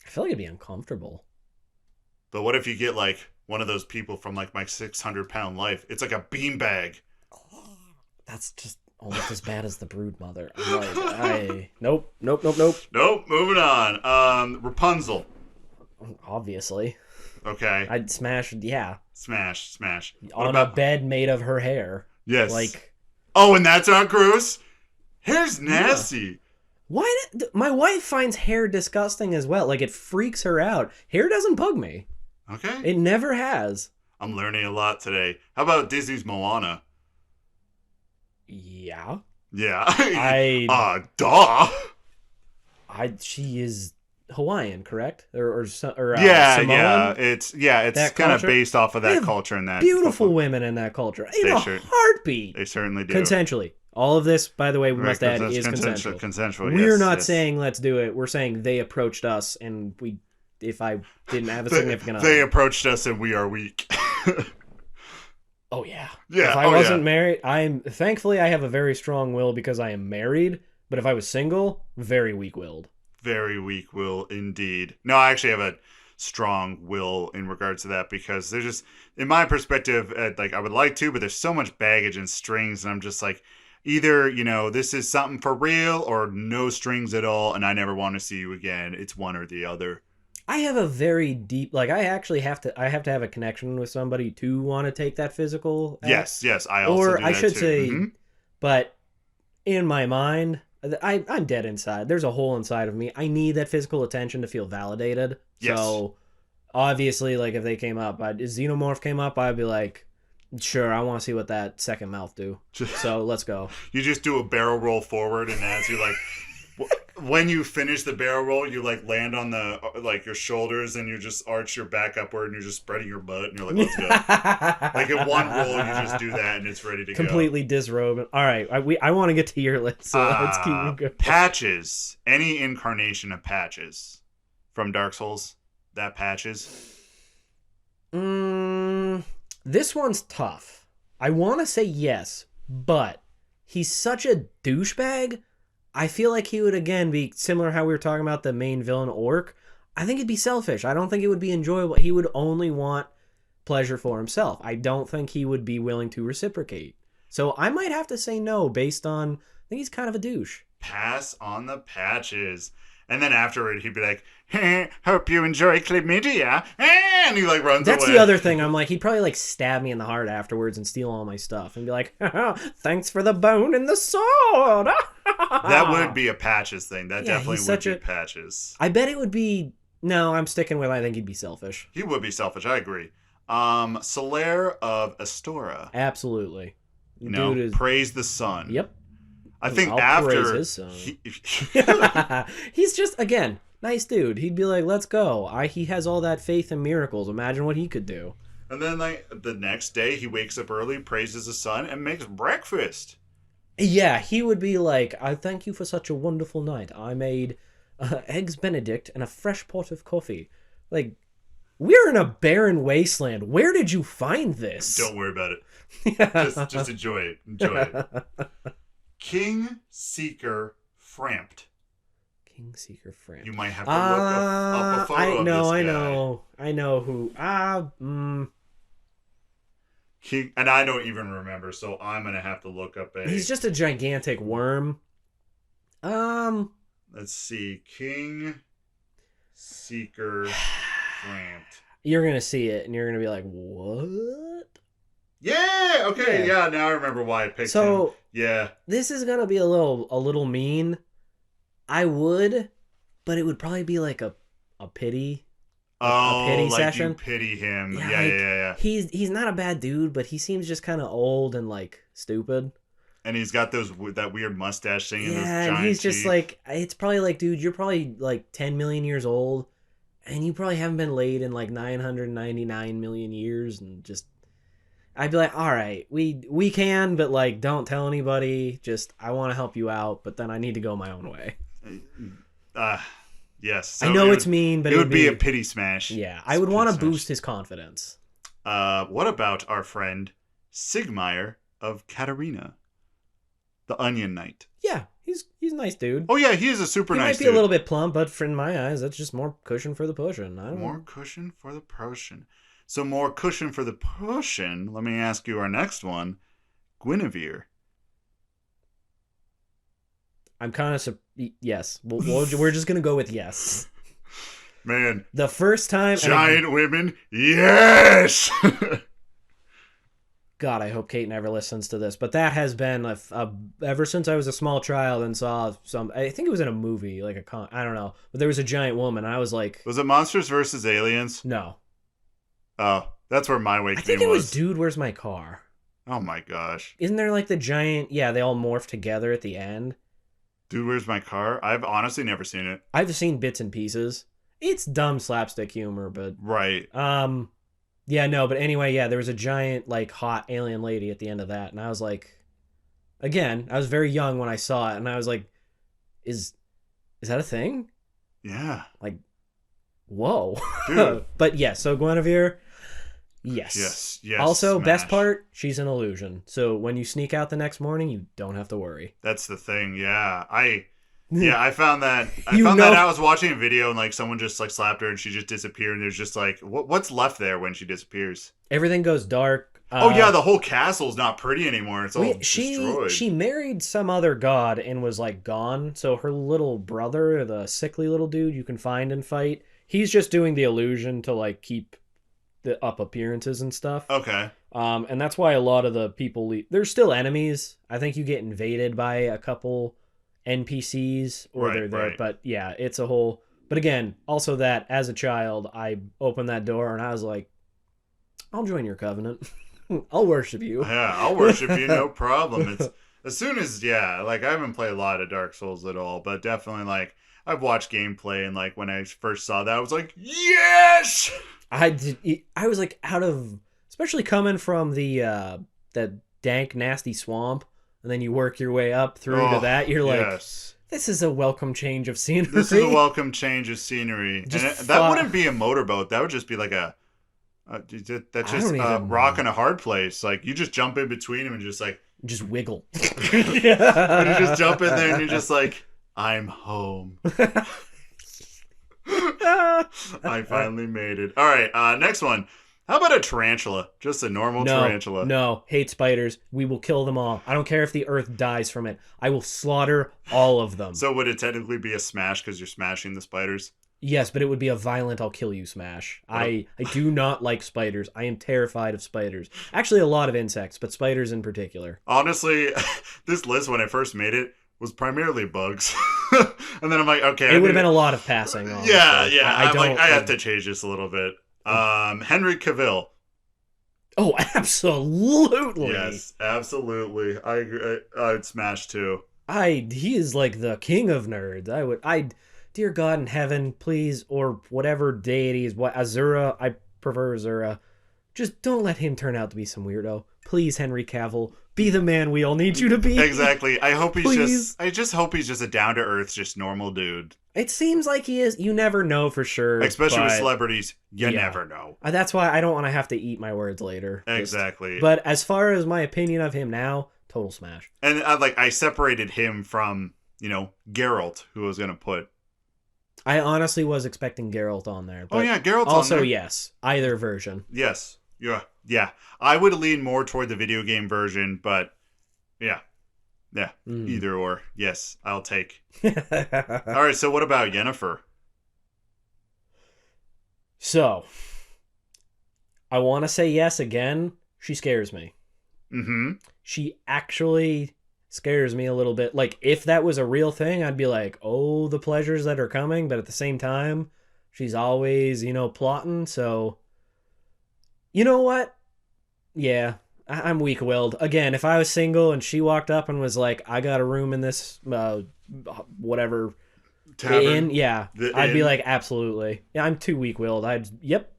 Speaker 3: I feel like it'd be uncomfortable.
Speaker 2: But what if you get like one of those people from like my 600-pound life? It's like a beanbag.
Speaker 3: That's just almost as bad as the Brood Mother. Nope.
Speaker 2: Nope, moving on. Rapunzel.
Speaker 3: Obviously.
Speaker 2: Okay.
Speaker 3: I'd smash, yeah.
Speaker 2: Smash.
Speaker 3: On a bed made of her hair.
Speaker 2: Yes.
Speaker 3: Like.
Speaker 2: Oh, and that's not gross? Hair's nasty. Yeah.
Speaker 3: Why? My wife finds hair disgusting as well. Like, it freaks her out. Hair doesn't bug me.
Speaker 2: Okay.
Speaker 3: It never has.
Speaker 2: I'm learning a lot today. How about Disney's Moana?
Speaker 3: Yeah.
Speaker 2: Yeah.
Speaker 3: Duh. She is Hawaiian, correct? Or Samoan?
Speaker 2: Yeah. It's
Speaker 3: That
Speaker 2: kind of
Speaker 3: culture?
Speaker 2: based off of
Speaker 3: They
Speaker 2: that
Speaker 3: have
Speaker 2: culture and that.
Speaker 3: Beautiful women in that culture. In a heartbeat.
Speaker 2: They certainly do.
Speaker 3: Consensually. All of this, by the way, we must add, is
Speaker 2: consensual.
Speaker 3: consensual.
Speaker 2: Yes,
Speaker 3: We're not
Speaker 2: yes.
Speaker 3: saying let's do it. We're saying they approached us, and if I didn't have a significant
Speaker 2: They
Speaker 3: other.
Speaker 2: approached us, and we are weak.
Speaker 3: Oh yeah.
Speaker 2: Yeah.
Speaker 3: If I wasn't married, thankfully I have a very strong will because I am married. But if I was single, very weak-willed.
Speaker 2: Very weak will indeed. No, I actually have a strong will in regards to that because there's just, in my perspective, like I would like to, but there's so much baggage and strings, and I'm just like, either, this is something for real or no strings at all, and I never want to see you again. It's one or the other.
Speaker 3: I have a very deep, like I have to have a connection with somebody to want to take that physical act.
Speaker 2: Yes, I also do that too.
Speaker 3: Say, but in my mind, I'm dead inside. There's a hole inside of me. I need that physical attention to feel validated.
Speaker 2: Yes.
Speaker 3: So obviously, like if they came up, if Xenomorph came up, I'd be like, sure, I want to see what that second mouth do. So let's go.
Speaker 2: You just do a barrel roll forward, and as you when you finish the barrel roll, you land on the your shoulders, and you just arch your back upward, and you're just spreading your butt, and you're like, let's go. In one roll, you just do that, and it's ready to
Speaker 3: completely disrobe. All right, I want to get to your list, so let's keep going.
Speaker 2: Patches. Any incarnation of Patches from Dark Souls. That Patches.
Speaker 3: This one's tough. I want to say yes, but he's such a douchebag. I feel like he would, again, be similar how we were talking about the main villain Orc. I think it'd be selfish. I don't think it would be enjoyable. He would only want pleasure for himself. I don't think he would be willing to reciprocate. So I might have to say no based on, I think he's kind of a douche.
Speaker 2: Pass on the Patches. And then afterward, he'd be like, hey, hope you enjoy chlamydia. And he runs
Speaker 3: That's
Speaker 2: away.
Speaker 3: the other thing. I'm like, he'd probably stab me in the heart afterwards and steal all my stuff and be like, thanks for the bone and the sword.
Speaker 2: That would be a Patches thing. That definitely would be Patches.
Speaker 3: I bet it would be. No, I'm sticking with I think he'd be selfish.
Speaker 2: He would be selfish. I agree. Solaire of Astora.
Speaker 3: Absolutely.
Speaker 2: Dude praise the sun.
Speaker 3: Yep.
Speaker 2: I think
Speaker 3: I'll
Speaker 2: after
Speaker 3: praise his son. He's just, again, nice dude. He'd be like, let's go. He has all that faith in miracles. Imagine what he could do.
Speaker 2: And then the next day he wakes up early, praises the sun, and makes breakfast.
Speaker 3: Yeah, he would be like, I thank you for such a wonderful night. I made eggs Benedict and a fresh pot of coffee. We're in a barren wasteland. Where did you find this?
Speaker 2: Don't worry about it. Just enjoy it. Enjoy it. King Seeker Framped.
Speaker 3: King Seeker Framped.
Speaker 2: You might have to look up a photo of this guy.
Speaker 3: I know who.
Speaker 2: King, and I don't even remember, so I'm gonna have to look up
Speaker 3: He's just a gigantic worm.
Speaker 2: Let's see, King Seeker Framped.
Speaker 3: You're gonna see it, and you're gonna be like, "What?"
Speaker 2: Yeah. Okay. Yeah. Now I remember why I picked him. Yeah.
Speaker 3: This is gonna be a little mean. I would, but it would probably be like a pity.
Speaker 2: A pity
Speaker 3: session.
Speaker 2: You pity him. Yeah.
Speaker 3: He's not a bad dude, but he seems just kind of old and stupid.
Speaker 2: And he's got that weird mustache thing.
Speaker 3: Yeah,
Speaker 2: and
Speaker 3: he's
Speaker 2: teeth.
Speaker 3: just it's probably dude, you're probably 10 million years old, and you probably haven't been laid in 999 million years, and just I'd be like, all right, we can, but don't tell anybody. Just I want to help you out, but then I need to go my own way.
Speaker 2: Yes, so
Speaker 3: I know it's mean, but
Speaker 2: it would be a pity smash.
Speaker 3: Yeah, I would want to boost his confidence.
Speaker 2: What about our friend Sigmire of Katarina, the Onion Knight?
Speaker 3: Yeah, he's a nice dude.
Speaker 2: Oh yeah, he is a super nice dude.
Speaker 3: He might be a little bit plump, but in my eyes, that's just more cushion for the pushing.
Speaker 2: More cushion for the potion. So more cushion for the potion. Let me ask you our next one, Guinevere.
Speaker 3: I'm kind of yes. We're just gonna go with yes.
Speaker 2: Man,
Speaker 3: the first time
Speaker 2: giant women, yes.
Speaker 3: God, I hope Kate never listens to this, but that has been ever since I was a small child and saw some. I think it was in a movie, I don't know, but there was a giant woman. And I was like,
Speaker 2: was it Monsters vs. Aliens?
Speaker 3: No.
Speaker 2: Oh, that's where my awakening was.
Speaker 3: I think it was Dude, Where's My Car?
Speaker 2: Oh my gosh.
Speaker 3: Isn't there like the giant? Yeah, they all morph together at the end.
Speaker 2: Dude, Where's My Car? I've honestly never seen it.
Speaker 3: I've seen bits and pieces. It's dumb slapstick humor, but
Speaker 2: Right.
Speaker 3: yeah, no, but anyway, yeah, there was a giant like hot alien lady at the end of that, and I was like, again, I was very young when I saw it, and I was like, is that a thing?
Speaker 2: Yeah.
Speaker 3: Like, whoa.
Speaker 2: Dude.
Speaker 3: But yeah, so Guinevere, yes.
Speaker 2: Yes.
Speaker 3: Also, best
Speaker 2: smash.
Speaker 3: part, she's an illusion. So when you sneak out the next morning, you don't have to worry.
Speaker 2: That's the thing. Yeah. I found that. I was watching a video and like someone just like slapped her and she just disappeared. And there's just like, what's left there when she disappears?
Speaker 3: Everything goes dark.
Speaker 2: Oh yeah, the whole castle's not pretty anymore. It's all destroyed.
Speaker 3: She married some other god and was like gone. So her little brother, the sickly little dude you can find and fight, he's just doing the illusion to like keep the up appearances and stuff.
Speaker 2: Okay.
Speaker 3: And that's why a lot of the people there's still enemies. I think you get invaded by a couple NPCs or they're there.
Speaker 2: Right.
Speaker 3: But yeah, it's a whole. But again, also that as a child, I opened that door and I was like, I'll join your covenant. I'll worship you.
Speaker 2: Yeah, I'll worship you, no problem. It's as soon as like I haven't played a lot of Dark Souls at all, but definitely like I've watched gameplay and like when I first saw that, I was like, yes.
Speaker 3: I was like especially coming from the that dank nasty swamp, and then you work your way up through to that. You're like,
Speaker 2: yes.
Speaker 3: This is a welcome change of scenery.
Speaker 2: This is a welcome change of scenery. That wouldn't be a motorboat. That would just be like that's just a rock in a hard place. Like you just jump in between them and just
Speaker 3: wiggle.
Speaker 2: And you just jump in there and you're just like, I'm home. I finally made it. All right, next one. How about a tarantula? Just a normal tarantula.
Speaker 3: No, hate spiders. We will kill them all. I don't care if the earth dies from it. I will slaughter all of them.
Speaker 2: So would it technically be a smash because you're smashing the spiders?
Speaker 3: Yes, but it would be a violent I'll kill you smash. I do not like spiders. I am terrified of spiders. Actually, a lot of insects, but spiders in particular.
Speaker 2: Honestly, this list, when I first made it, was primarily bugs. And then I'm like, okay.
Speaker 3: It would have been a lot of passing. Honestly.
Speaker 2: Yeah. I have to change this a little bit. Henry Cavill.
Speaker 3: Oh, absolutely.
Speaker 2: Yes, absolutely. I agree. I'd smash too.
Speaker 3: He is like the king of nerds. Dear God in heaven, please, or whatever deity is Azura. I prefer Azura. Just don't let him turn out to be some weirdo. Please, Henry Cavill, be the man we all need you to be.
Speaker 2: Exactly. I just hope he's just a down to earth, just normal dude.
Speaker 3: It seems like he is. You never know for sure.
Speaker 2: Especially with celebrities, you never know.
Speaker 3: That's why I don't want to have to eat my words later.
Speaker 2: Exactly.
Speaker 3: But as far as my opinion of him now, total smash.
Speaker 2: And I separated him from, Geralt, who I was going to put.
Speaker 3: I honestly was expecting Geralt on there. But
Speaker 2: Geralt's
Speaker 3: also,
Speaker 2: on there.
Speaker 3: yes. Either version.
Speaker 2: Yes. Yeah. I would lean more toward the video game version, but yeah. Yeah. Either or. Yes, I'll take. All right, so what about Yennefer?
Speaker 3: So, I want to say yes again. She scares me.
Speaker 2: Mm-hmm.
Speaker 3: She actually scares me a little bit. Like, if that was a real thing, I'd be like, oh, the pleasures that are coming. But at the same time, she's always, plotting. So, you know what? Yeah, I'm weak-willed. Again, if I was single and she walked up and was like, I got a room in this, whatever,
Speaker 2: Tavern,
Speaker 3: I'd be like, absolutely. Yeah, I'm too weak-willed. Yep.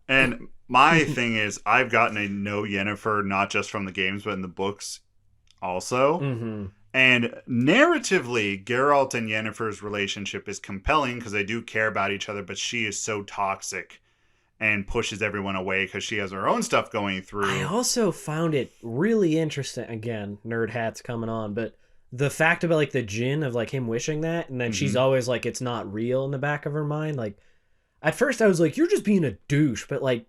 Speaker 2: And my thing is, I've gotten to know Yennefer not just from the games, but in the books also.
Speaker 3: Mm-hmm.
Speaker 2: And narratively, Geralt and Yennefer's relationship is compelling because they do care about each other, but she is so toxic and pushes everyone away because she has her own stuff going through.
Speaker 3: I also found it really interesting. Again, nerd hats coming on, but the fact about like the djinn of like him wishing that, and then she's always like, it's not real in the back of her mind. Like, at first I was like, you're just being a douche, but like,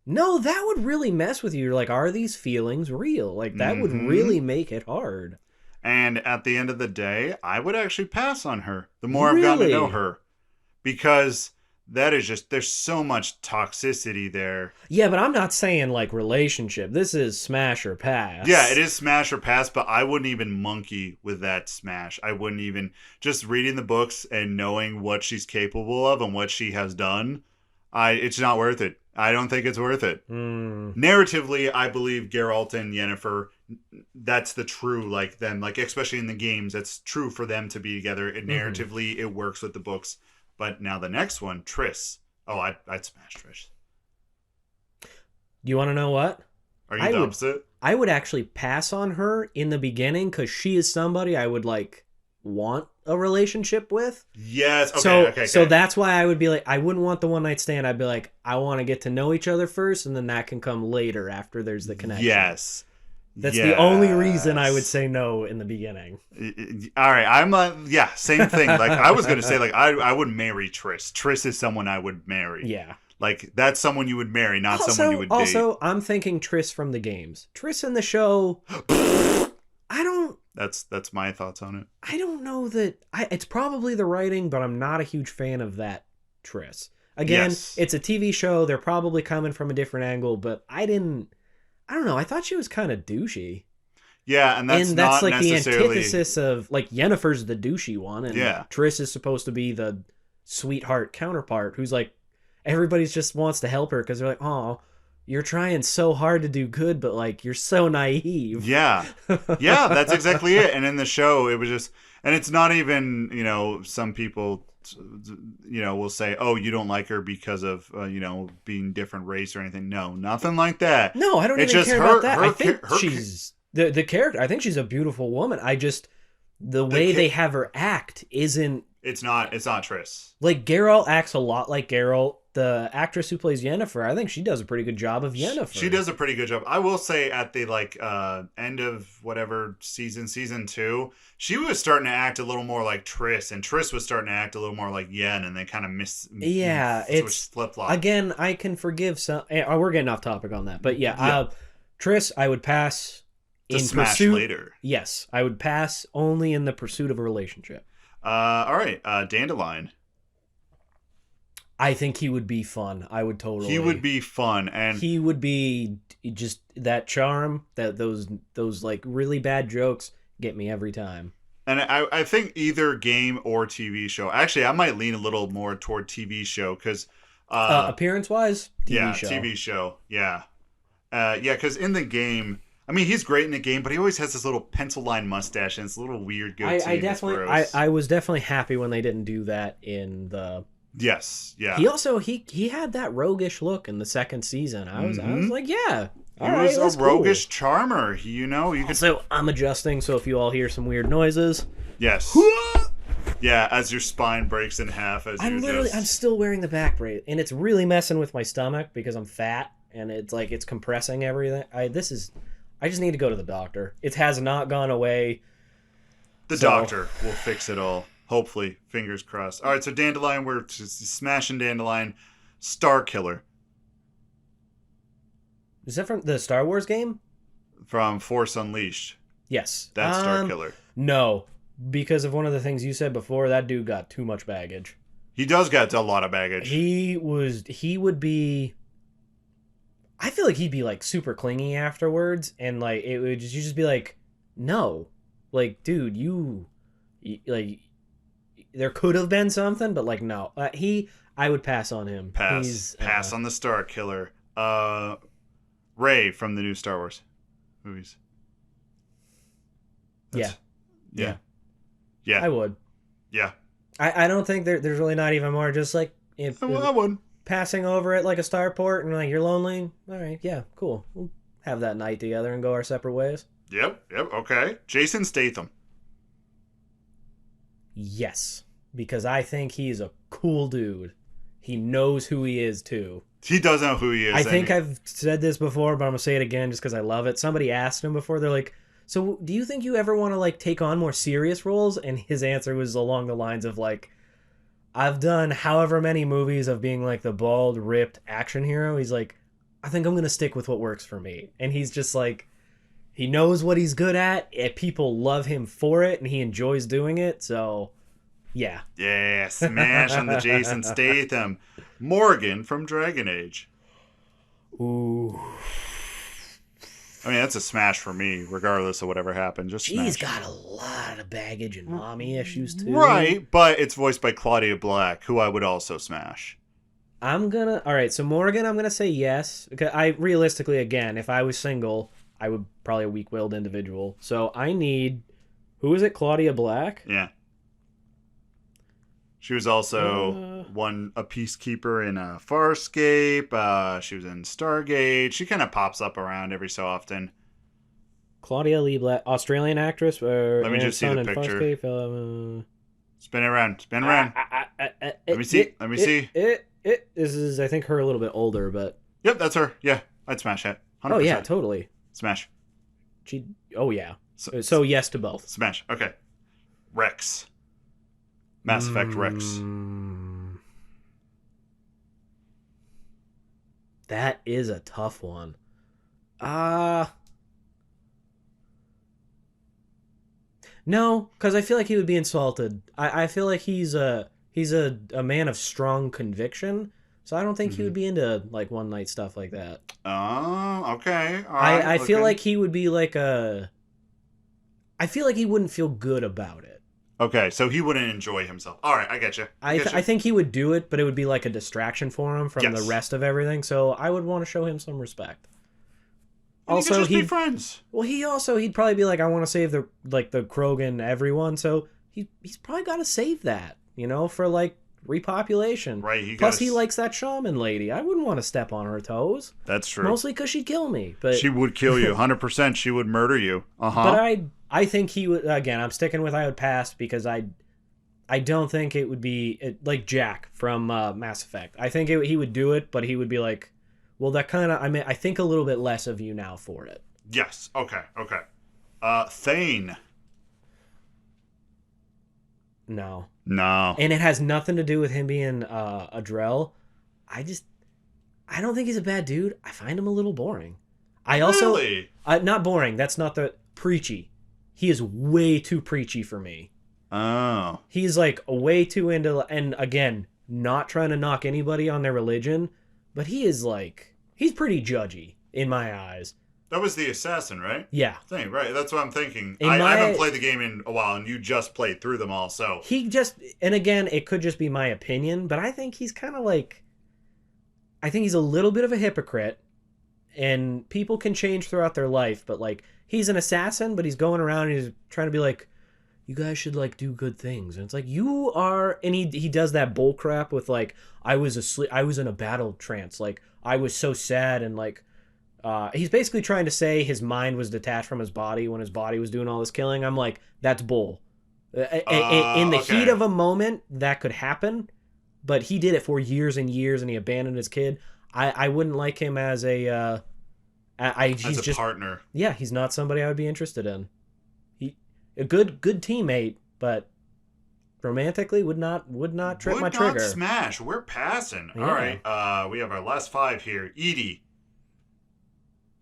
Speaker 3: no, that would really mess with you. You're like, are these feelings real? Like, that would really make it hard.
Speaker 2: And at the end of the day, I would actually pass on her the more I've gotten to know her, because that is just, there's so much toxicity there.
Speaker 3: Yeah, but I'm not saying like relationship. This is smash or pass.
Speaker 2: Yeah, it is smash or pass, but I wouldn't even monkey with that smash. I wouldn't even, just reading the books and knowing what she's capable of and what she has done, It's not worth it. I don't think it's worth it. Narratively, I believe Geralt and Yennefer, that's the true, like, them, like, especially in the games, that's true for them to be together. And narratively, it works with the books. But now the next one, Triss. Oh, I'd smash Triss.
Speaker 3: You want to know what?
Speaker 2: Are you the opposite?
Speaker 3: I would actually pass on her in the beginning because she is somebody I would, like, want a relationship with.
Speaker 2: Yes. Okay.
Speaker 3: So that's why I would be like, I wouldn't want the one night stand. I'd be like, I want to get to know each other first, and then that can come later after there's the connection.
Speaker 2: Yes.
Speaker 3: That's the only reason I would say no in the beginning.
Speaker 2: All right. I'm same thing. Like, I was going to say, like, I would marry Triss. Triss is someone I would marry.
Speaker 3: Yeah.
Speaker 2: Like, that's someone you would marry, not someone you would date.
Speaker 3: Also, I'm thinking Triss from the games. Triss in the show, I don't...
Speaker 2: That's my thoughts on it.
Speaker 3: I don't know that... it's probably the writing, but I'm not a huge fan of that Triss. Again, It's a TV show. They're probably coming from a different angle, but I don't know. I thought she was kind of douchey.
Speaker 2: Yeah, and that's not
Speaker 3: like
Speaker 2: necessarily...
Speaker 3: the antithesis of... Like, Yennefer's the douchey one, and Triss is supposed to be the sweetheart counterpart who's like... Everybody just wants to help her because they're like, oh, you're trying so hard to do good, but, like, you're so naive.
Speaker 2: Yeah. Yeah, that's exactly it. And in the show, it was just... And it's not even, some people, will say, oh, you don't like her because of, being different race or anything. No, nothing like that.
Speaker 3: No, I don't even care about that. I think she's... The character, I think she's a beautiful woman. The way they have her act isn't...
Speaker 2: It's not Triss.
Speaker 3: Like, Geralt acts a lot like Geralt. The actress who plays Yennefer, I think she does a pretty good job of Yennefer.
Speaker 2: She does a pretty good job. I will say at the end of whatever season 2, she was starting to act a little more like Triss, and Triss was starting to act a little more like Yen, and they kind of
Speaker 3: it's
Speaker 2: flip-flop.
Speaker 3: Again, I can forgive some. We're getting off topic on that, but Triss, I would pass
Speaker 2: in smash pursuit later.
Speaker 3: Yes, I would pass only in the pursuit of a relationship.
Speaker 2: All right, Dandelion.
Speaker 3: I think he would be fun. I would totally.
Speaker 2: He would be fun, and
Speaker 3: he would be just that charm, that those like really bad jokes get me every time.
Speaker 2: And I think either game or TV show. Actually, I might lean a little more toward TV show because
Speaker 3: appearance wise,
Speaker 2: TV show, yeah, because in the game. I mean, he's great in the game, but he always has this little pencil line mustache and it's a little weird goatee.
Speaker 3: I was definitely happy when they didn't do that in the.
Speaker 2: Yes, yeah.
Speaker 3: He also he had that roguish look in the second season. I was like, yeah,
Speaker 2: he was a roguish charmer. You could.
Speaker 3: So I'm adjusting. So if you all hear some weird noises,
Speaker 2: yes, yeah, as your spine breaks in half, I'm
Speaker 3: still wearing the back brace, and it's really messing with my stomach because I'm fat, and it's compressing everything. I just need to go to the doctor. It has not gone away.
Speaker 2: The doctor will fix it all. Hopefully. Fingers crossed. All right, so Dandelion, we're just smashing Dandelion. Star Killer.
Speaker 3: Is that from the Star Wars game?
Speaker 2: From Force Unleashed.
Speaker 3: Yes.
Speaker 2: That's Star Killer.
Speaker 3: No, because of one of the things you said before, that dude got too much baggage.
Speaker 2: He does get a lot of baggage.
Speaker 3: He would be... I feel like he'd be, like, super clingy afterwards, and, like, you just be like, no. Like, dude, like, there could have been something, but, like, no. I would pass on him.
Speaker 2: Pass on the Star Killer. Rey from the new Star Wars movies.
Speaker 3: Yeah.
Speaker 2: I
Speaker 3: would.
Speaker 2: Yeah.
Speaker 3: I don't think there's really not even more, just, like, if
Speaker 2: I would.
Speaker 3: Passing over at like a starport and like you're lonely. All right, yeah, cool. We'll have that night together and go our separate ways.
Speaker 2: Yep, okay. Jason Statham.
Speaker 3: Yes, because I think he's a cool dude. He knows who he is too.
Speaker 2: He does know who he is.
Speaker 3: I think I've said this before, but I'm gonna say it again just because I love it. Somebody asked him before. They're like, "So, do you think you ever want to like take on more serious roles?" And his answer was along the lines of like, I've done however many movies of being like the bald, ripped action hero. He's like, I think I'm going to stick with what works for me. And he's just like, he knows what he's good at. People love him for it and he enjoys doing it. So, yeah.
Speaker 2: Yeah, smash on the Jason Statham. Morgan from Dragon Age.
Speaker 3: Ooh.
Speaker 2: I mean, that's a smash for me, regardless of whatever happened. Just
Speaker 3: She's got a lot of baggage and mommy issues, too.
Speaker 2: Right, but it's voiced by Claudia Black, who I would also smash.
Speaker 3: All right, so Morgan, I'm gonna say yes. Because I realistically, again, if I was single, I would probably a weak-willed individual. So I need, who is it? Claudia Black?
Speaker 2: Yeah. She was also a peacekeeper in Farscape. She was in Stargate. She kind of pops up around every so often.
Speaker 3: Claudia Lee Black, Australian actress.
Speaker 2: Let me just see the picture. Spin it around. Spin around. Let me see. Let me see.
Speaker 3: This is, I think, her a little bit older, but.
Speaker 2: Yep, that's her. Yeah, I'd smash that. 100%.
Speaker 3: Oh yeah, totally.
Speaker 2: Smash.
Speaker 3: Oh yeah. So yes to both.
Speaker 2: Smash. Okay. Rex. Mass Effect Rex.
Speaker 3: That is a tough one. No, because I feel like he would be insulted. I feel like he's a man of strong conviction, so I don't think he would be into like one night stuff like that.
Speaker 2: Oh, okay. All right.
Speaker 3: I feel like he would be like I feel like he wouldn't feel good about it.
Speaker 2: Okay, so he wouldn't enjoy himself. All right, I get you.
Speaker 3: I think he would do it, but it would be like a distraction for him from the rest of everything. So I would want to show him some respect.
Speaker 2: And also, he'd be friends.
Speaker 3: Well, he'd probably be like, I want to save the Krogan everyone. So he's probably got to save that, for like repopulation.
Speaker 2: Right.
Speaker 3: Plus, he likes that shaman lady. I wouldn't want to step on her toes.
Speaker 2: That's true.
Speaker 3: Mostly because she'd kill me. But
Speaker 2: she would kill you. 100%. She would murder you.
Speaker 3: But I think he would. Again, I'm sticking with I would pass because I don't think it would be like Jack from Mass Effect. I think he would do it, but he would be like, well, that kind of, I think a little bit less of you now for it.
Speaker 2: Yes. Okay. Thane.
Speaker 3: No.
Speaker 2: And
Speaker 3: it has nothing to do with him being a Drell. I don't think he's a bad dude. I find him a little boring.
Speaker 2: Really?
Speaker 3: Not boring. That's not the preachy. He is way too preachy for me.
Speaker 2: Oh.
Speaker 3: He's like way too into, and again, not trying to knock anybody on their religion, but he's pretty judgy in my eyes.
Speaker 2: That was the assassin, right?
Speaker 3: Yeah.
Speaker 2: Right. That's what I'm thinking. I haven't played the game in a while, and you just played through them all, so.
Speaker 3: And again, it could just be my opinion, but I think he's kind of I think he's a little bit of a hypocrite, and people can change throughout their life, but he's an assassin, but he's going around and he's trying to be like, you guys should do good things. And it's like, you are, and he does that bull crap with I was asleep, I was in a battle trance, I was so sad, and he's basically trying to say his mind was detached from his body when his body was doing all this killing. I'm like, that's bull. In the heat of a moment, that could happen, but he did it for years and years, and he abandoned his kid. I wouldn't like him as a partner. Yeah, he's not somebody I would be interested in. A good teammate, but romantically would not trip my trigger.
Speaker 2: Smash. We're passing.
Speaker 3: Yeah.
Speaker 2: All right. We have our last 5 here. Edie.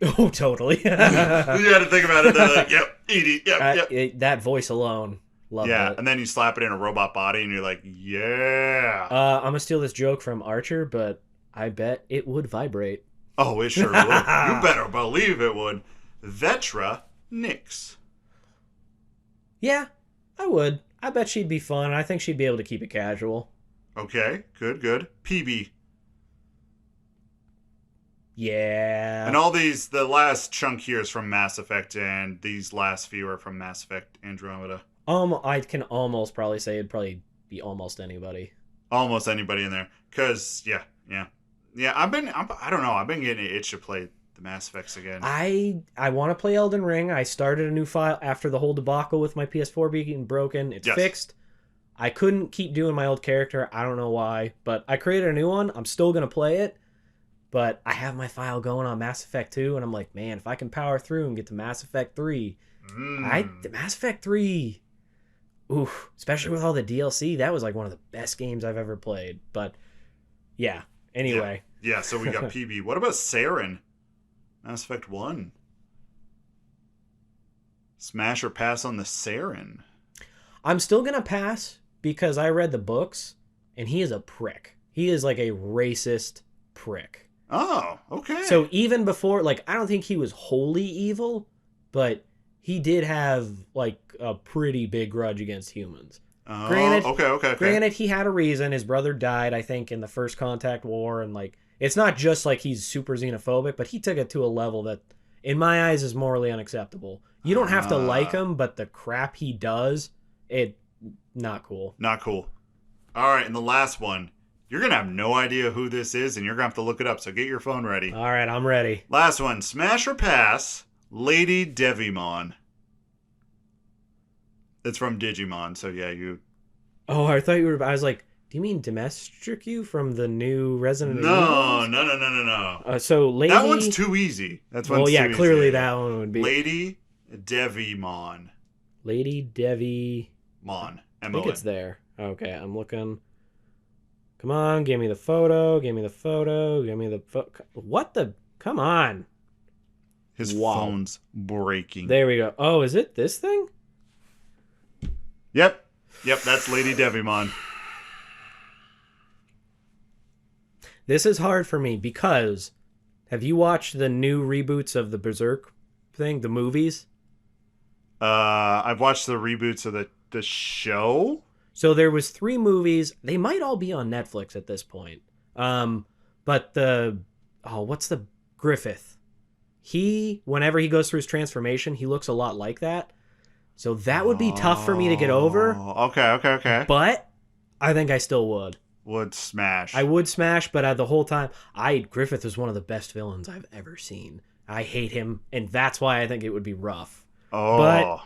Speaker 3: Oh, totally.
Speaker 2: You had to think about it. Yep, Edie. Yep.
Speaker 3: That voice alone. Love it.
Speaker 2: Yeah, and then you slap it in a robot body, and you're like, yeah.
Speaker 3: I'm gonna steal this joke from Archer, but I bet it would vibrate.
Speaker 2: Oh, it sure would. You better believe it would. Vetra Nyx.
Speaker 3: Yeah, I would. I bet she'd be fun. I think she'd be able to keep it casual.
Speaker 2: Okay, good. PB.
Speaker 3: Yeah.
Speaker 2: And all these, the last chunk here is from Mass Effect, and these last few are from Mass Effect Andromeda.
Speaker 3: I can almost probably say it'd probably be almost anybody.
Speaker 2: Almost anybody in there. Because, yeah. I don't know, I've been getting an itch to play the Mass Effects again.
Speaker 3: I want to play Elden Ring. I started a new file after the whole debacle with my PS4 being broken. It's fixed. I couldn't keep doing my old character. I don't know why, but I created a new one. I'm still going to play it, but I have my file going on Mass Effect 2, and I'm like, man, if I can power through and get to Mass Effect 3, the Mass Effect 3, oof, especially with all the DLC, that was one of the best games I've ever played. But yeah, anyway.
Speaker 2: Yeah, so we got PB. What about Saren? Mass Effect 1. Smash or pass on the Saren?
Speaker 3: I'm still going to pass because I read the books, and he is a prick. He is a racist prick.
Speaker 2: Oh, okay.
Speaker 3: So even before, I don't think he was wholly evil, but he did have, a pretty big grudge against humans.
Speaker 2: Oh,
Speaker 3: Granted,
Speaker 2: okay.
Speaker 3: Granted, he had a reason. His brother died, I think, in the First Contact War, and like it's not just like he's super xenophobic, but he took it to a level that, in my eyes, is morally unacceptable. You don't have to like him, but the crap he does, not cool.
Speaker 2: Not cool. All right, and the last one. You're going to have no idea who this is, and you're going to have to look it up, so get your phone ready.
Speaker 3: All right, I'm ready.
Speaker 2: Last one. Smash or pass, Lady Devimon. It's from Digimon, so yeah, you...
Speaker 3: Oh, I thought you were... I was like, do you mean Domestic from the new Resident Evil?
Speaker 2: No.
Speaker 3: So Lady...
Speaker 2: That one's too easy.
Speaker 3: Well, yeah, clearly that one would be...
Speaker 2: Lady Devimon.
Speaker 3: Lady Devimon.
Speaker 2: M-O-N.
Speaker 3: I think it's there. Okay, I'm looking... Come on, give me the photo. What the? Come on.
Speaker 2: His phone's breaking.
Speaker 3: There we go. Oh, is it this thing?
Speaker 2: Yep, that's Lady Devimon.
Speaker 3: This is hard for me because have you watched the new reboots of the Berserk thing, the movies?
Speaker 2: I've watched the reboots of the show.
Speaker 3: So there was 3 movies. They might all be on Netflix at this point. But what's the Griffith? Whenever he goes through his transformation, he looks a lot like that. So that would be tough for me to get over.
Speaker 2: Okay.
Speaker 3: But I think I still would.
Speaker 2: Would smash.
Speaker 3: I would smash, but the whole time, Griffith is one of the best villains I've ever seen. I hate him, and that's why I think it would be rough.
Speaker 2: Oh.
Speaker 3: But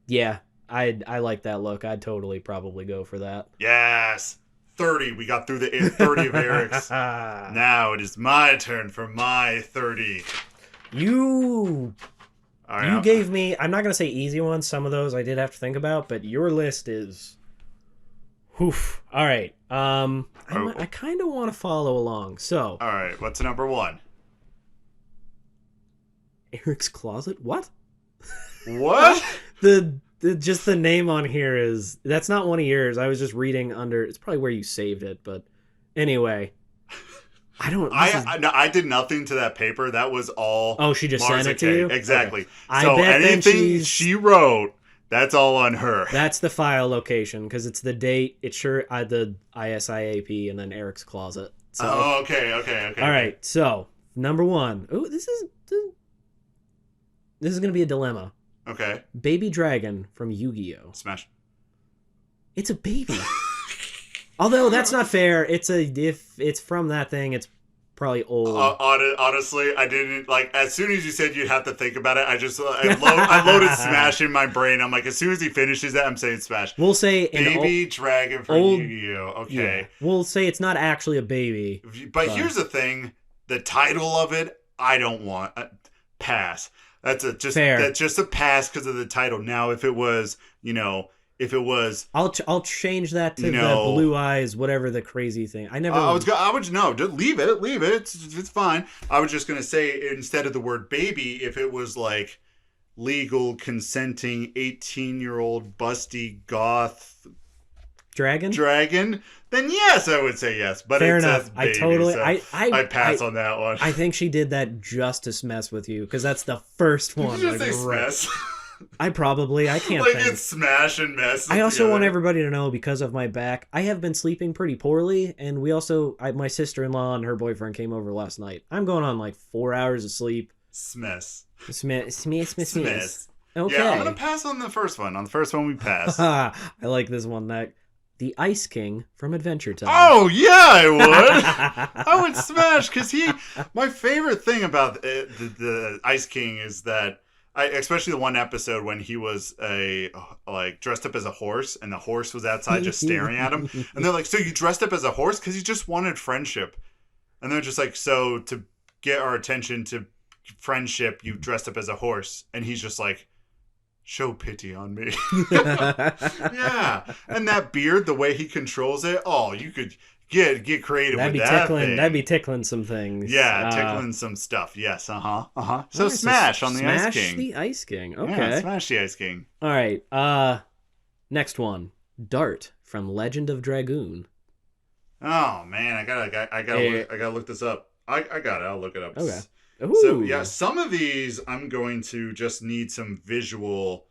Speaker 3: yeah. I like that look. I'd totally probably go for that.
Speaker 2: Yes. 30. We got through the 30 of Eric's. Now it is my turn for my 30.
Speaker 3: You gave me, I'm not going to say easy ones. Some of those I did have to think about, but your list is... Oof. All right. I kind of want to follow along. So.
Speaker 2: All right. What's number 1?
Speaker 3: Eric's Closet? What?
Speaker 2: What?
Speaker 3: Just the name on here is... That's not one of yours. I was just reading under... It's probably where you saved it, but... Anyway. I don't...
Speaker 2: I did nothing to that paper. That was all...
Speaker 3: Oh, she just sent it to you?
Speaker 2: Exactly.
Speaker 3: Okay.
Speaker 2: So anything she wrote, that's all on her.
Speaker 3: That's the file location, because it's the date, it's the ISIAP, and then Eric's Closet. So,
Speaker 2: oh, okay.
Speaker 3: All right, so, number 1. Oh, this is going to be a dilemma.
Speaker 2: Okay.
Speaker 3: Baby Dragon from Yu-Gi-Oh!
Speaker 2: Smash.
Speaker 3: It's a baby. Although that's not fair. If it's from that thing, it's probably old.
Speaker 2: Honestly, I didn't as soon as you said you'd have to think about it. I loaded Smash in my brain. I'm like, as soon as he finishes that, I'm saying Smash.
Speaker 3: We'll say
Speaker 2: Baby Dragon from Yu-Gi-Oh! Okay.
Speaker 3: Yeah. We'll say it's not actually a baby.
Speaker 2: But here's the thing: the title of it, I don't want. Pass. That's just a pass because of the title. Now, if it was,
Speaker 3: I'll change that to the blue eyes, whatever the crazy thing.
Speaker 2: Just leave it. It's fine. I was just gonna say instead of the word baby, if it was like legal, consenting, 18-year-old busty goth dragon, then yes, I would say yes. But
Speaker 3: fair
Speaker 2: it
Speaker 3: enough.
Speaker 2: Says baby,
Speaker 3: I totally,
Speaker 2: so I pass on that one.
Speaker 3: I think she did that just to mess with you because that's the first one.
Speaker 2: Did you just say mess?
Speaker 3: I can't
Speaker 2: like
Speaker 3: think.
Speaker 2: It's smash and mess.
Speaker 3: I also want everybody to know because of my back, I have been sleeping pretty poorly, and my sister-in-law and her boyfriend came over last night. I'm going on like 4 hours of sleep.
Speaker 2: Smess.
Speaker 3: Okay.
Speaker 2: Yeah, I'm gonna pass on the first one. On the first one, we pass.
Speaker 3: I like this one. The Ice King from Adventure Time.
Speaker 2: Oh yeah, I would. I would smash because my favorite thing about the Ice King is that especially the one episode when he was dressed up as a horse and the horse was outside just staring at him, and they're like, "So you dressed up as a horse because you just wanted friendship?" And they're just like, "So to get our attention to friendship, you dressed up as a horse," and he's just like, show pity on me. Yeah. And that beard, the way he controls it, you could get creative with that thing.
Speaker 3: That'd be tickling some things.
Speaker 2: Yeah, tickling some stuff. Yes, So smash on the Ice King.
Speaker 3: Smash the Ice King. Okay.
Speaker 2: Yeah, smash the Ice King.
Speaker 3: All right. Next one. Dart from Legend of Dragoon.
Speaker 2: Oh man, I gotta look this up. I got it. I'll look it up.
Speaker 3: Okay. Ooh.
Speaker 2: So yeah, some of these I'm going to just need some visual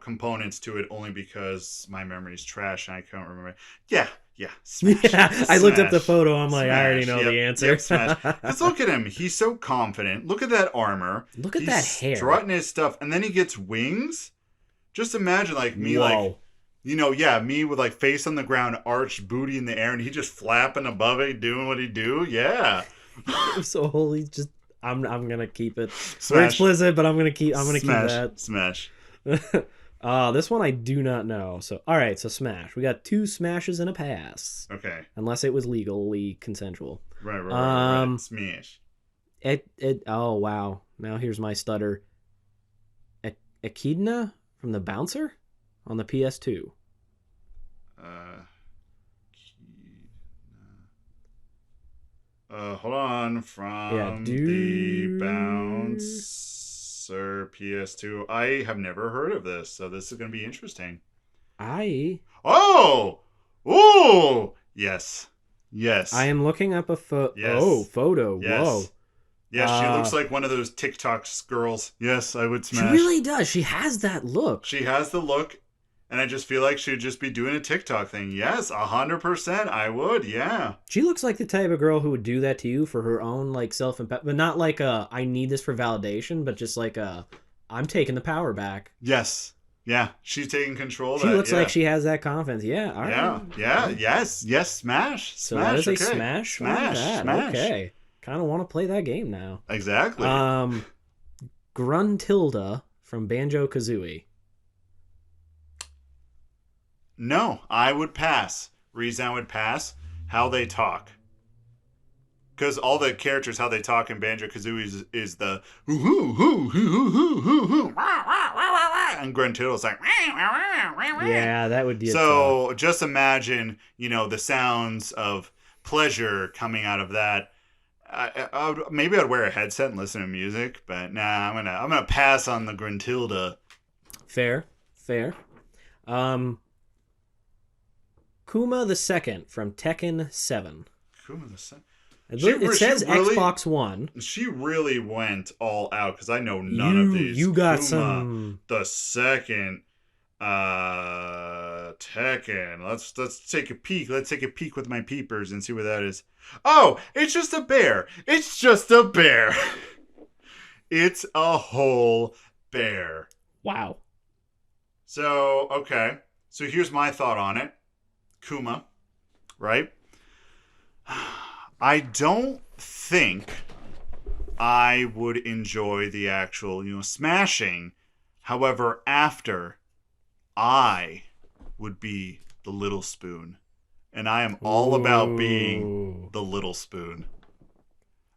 Speaker 2: components to it only because my memory's trash and I can't remember. Yeah. Smash.
Speaker 3: Yeah, I looked up the
Speaker 2: Smash.
Speaker 3: photo. I'm like, I already
Speaker 2: Smash.
Speaker 3: know the answer.
Speaker 2: Yep, smash. Because look at him. He's so confident. Look at that armor.
Speaker 3: Look at
Speaker 2: He's
Speaker 3: that hair.
Speaker 2: strutting his stuff. And then he gets wings. Just imagine like me,
Speaker 3: Whoa.
Speaker 2: me with like face on the ground, arched booty in the air, and he just flapping above it, doing what he do. Yeah.
Speaker 3: So holy, just I'm gonna keep it.
Speaker 2: Smash.
Speaker 3: We're explicit, but I'm gonna keep that.
Speaker 2: Smash.
Speaker 3: This one I do not know. So all right, so Smash. We got 2 smashes and a pass.
Speaker 2: Okay.
Speaker 3: Unless it was legally consensual.
Speaker 2: Right. Smash.
Speaker 3: Oh wow. Now here's my stutter. Echidna from the Bouncer on the PS2.
Speaker 2: Hold on. From the Bouncer PS2. I have never heard of this, so this is going to be interesting. Oh! Yes.
Speaker 3: I am looking up a photo.
Speaker 2: Yes.
Speaker 3: Oh, photo.
Speaker 2: Yes.
Speaker 3: Whoa.
Speaker 2: Yes, she looks like one of those TikTok girls. Yes, I would smash.
Speaker 3: She really does. She has that look.
Speaker 2: She has the look, and I just feel like she'd just be doing a TikTok thing. Yes, 100%. I would, yeah.
Speaker 3: She looks like the type of girl who would do that to you for her own like self-empowerment, but not like I need this for validation, but just like I'm taking the power back.
Speaker 2: Yes. Yeah, she's taking control of
Speaker 3: She
Speaker 2: that.
Speaker 3: looks like she has that confidence. Yeah, all right.
Speaker 2: Yeah, yes, smash.
Speaker 3: So that is a smash.
Speaker 2: Smash.
Speaker 3: Okay. Kind of want to play that game now.
Speaker 2: Exactly.
Speaker 3: Gruntilda from Banjo Kazooie.
Speaker 2: No, I would pass. Reason I would pass, how they talk. Because all the characters, how they talk in Banjo Kazooie is the hoo hoo hoo hoo hoo hoo hoo, and Gruntilda's like
Speaker 3: Yeah, that would be
Speaker 2: so. Just imagine, the sounds of pleasure coming out of that. Maybe I'd wear a headset and listen to music, but nah, I'm gonna pass on the Gruntilda.
Speaker 3: Fair. Kuma the Second from Tekken 7.
Speaker 2: Kuma the Second.
Speaker 3: It says Xbox One.
Speaker 2: She really went all out because I know none of these.
Speaker 3: You got
Speaker 2: Kuma
Speaker 3: some.
Speaker 2: The Second, Tekken. Let's take a peek. Let's take a peek with my peepers and see what that is. Oh, it's just a bear. It's just a bear. It's a whole bear.
Speaker 3: Wow.
Speaker 2: So, okay. So here's my thought on it. Kuma, right? I don't think I would enjoy the actual, smashing. However, after, I would be the little spoon. And I am all about being the little spoon.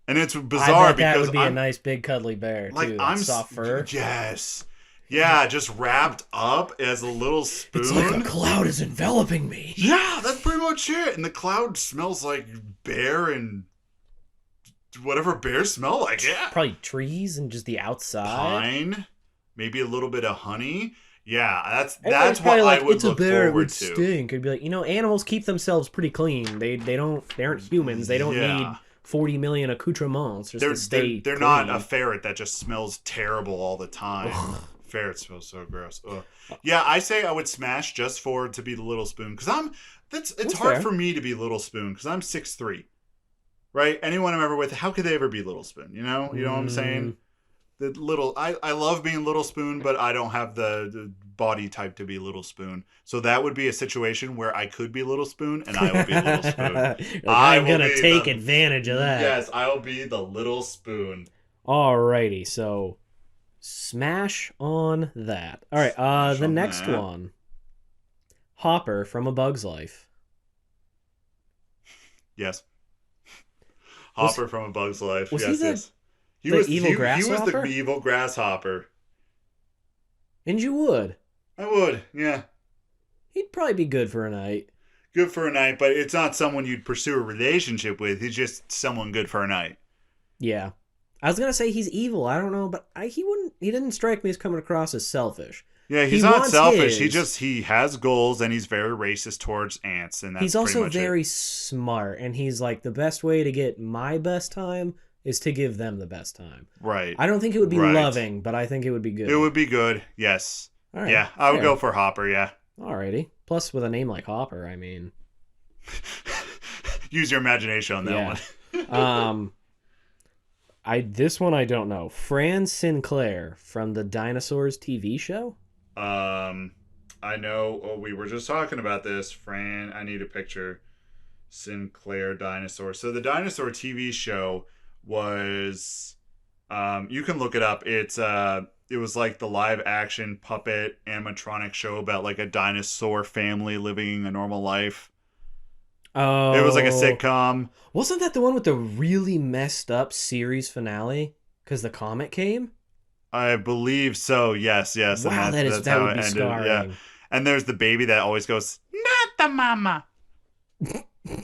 Speaker 2: And it's bizarre
Speaker 3: I bet that
Speaker 2: because
Speaker 3: would be a nice big cuddly bear too.
Speaker 2: I'm
Speaker 3: soft fur.
Speaker 2: Yes. Yeah, just wrapped up as a little spoon.
Speaker 3: It's like a cloud is enveloping me.
Speaker 2: Yeah, that's pretty much it. And the cloud smells like bear and whatever bears smell like. Yeah.
Speaker 3: Probably trees and just the outside.
Speaker 2: Pine, maybe a little bit of honey. Yeah, that's
Speaker 3: Everybody's
Speaker 2: what
Speaker 3: like,
Speaker 2: I would
Speaker 3: it's
Speaker 2: look
Speaker 3: a bear,
Speaker 2: forward
Speaker 3: it would
Speaker 2: to.
Speaker 3: stink. It'd be like, animals keep themselves pretty clean. They aren't humans. They don't need 40 million accoutrements just to stay
Speaker 2: they're
Speaker 3: clean.
Speaker 2: not a ferret that just smells terrible all the time. Ferret smells so gross. Ugh. Yeah, I say I would smash just to be the little spoon because it's hard
Speaker 3: fair.
Speaker 2: for me to be little spoon because I'm 6'3", right? Anyone I'm ever with, how could they ever be little spoon? You know what I'm saying? The little, I love being little spoon, but I don't have the body type to be little spoon. So that would be a situation where I could be little spoon and I will be little spoon.
Speaker 3: I'm gonna take advantage of that.
Speaker 2: Yes, I will be the little spoon.
Speaker 3: Alrighty, so smash on that. All right, the next one, Hopper from A Bug's Life.
Speaker 2: Yes, Hopper from A Bug's Life.
Speaker 3: Was
Speaker 2: yes.
Speaker 3: He was the evil grasshopper?
Speaker 2: He was the evil grasshopper.
Speaker 3: And you would.
Speaker 2: I would, yeah.
Speaker 3: He'd probably be good for a night.
Speaker 2: Good for a night, but it's not someone you'd pursue a relationship with. He's just someone good for a night.
Speaker 3: Yeah. I was going to say he's evil. I don't know, but he didn't strike me as coming across as selfish.
Speaker 2: Yeah, he's not selfish. He has goals and he's very racist towards ants. And that's
Speaker 3: he's also very
Speaker 2: it.
Speaker 3: smart. And he's like, the best way to get my best time is to give them the best time.
Speaker 2: Right.
Speaker 3: I don't think it would be loving, but I think it would be good.
Speaker 2: It would be good. Yes.
Speaker 3: All right.
Speaker 2: Yeah, I would
Speaker 3: fair.
Speaker 2: go for Hopper, yeah.
Speaker 3: Alrighty. Plus, with a name like Hopper, I mean...
Speaker 2: Use your imagination on that
Speaker 3: Yeah.
Speaker 2: one.
Speaker 3: This one I don't know. Fran Sinclair from the Dinosaurs TV show?
Speaker 2: I know, we were just talking about this. Fran, I need a picture. Sinclair Dinosaur. So the Dinosaur TV show was... you can look it up. It was like the live action puppet animatronic show about like a dinosaur family living a normal life.
Speaker 3: Oh.
Speaker 2: It was like a sitcom.
Speaker 3: Wasn't that the one with the really messed up series finale? Because the comet came?
Speaker 2: I believe so. Yes.
Speaker 3: Wow,
Speaker 2: And that's
Speaker 3: that
Speaker 2: how
Speaker 3: would be
Speaker 2: it ended.
Speaker 3: scarring.
Speaker 2: Yeah. And there's the baby that always goes, "Not the mama."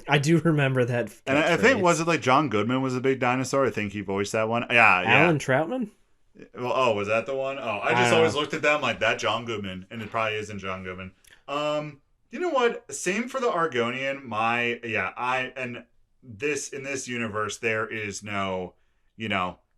Speaker 3: I do remember that.
Speaker 2: And I think, was it like John Goodman was a big dinosaur? I think he voiced that one. Yeah.
Speaker 3: Alan Troutman?
Speaker 2: Well, was that the one? Oh, I just always looked at them like that John Goodman, and it probably isn't John Goodman. You know what? Same for the Argonian. In this universe there is no,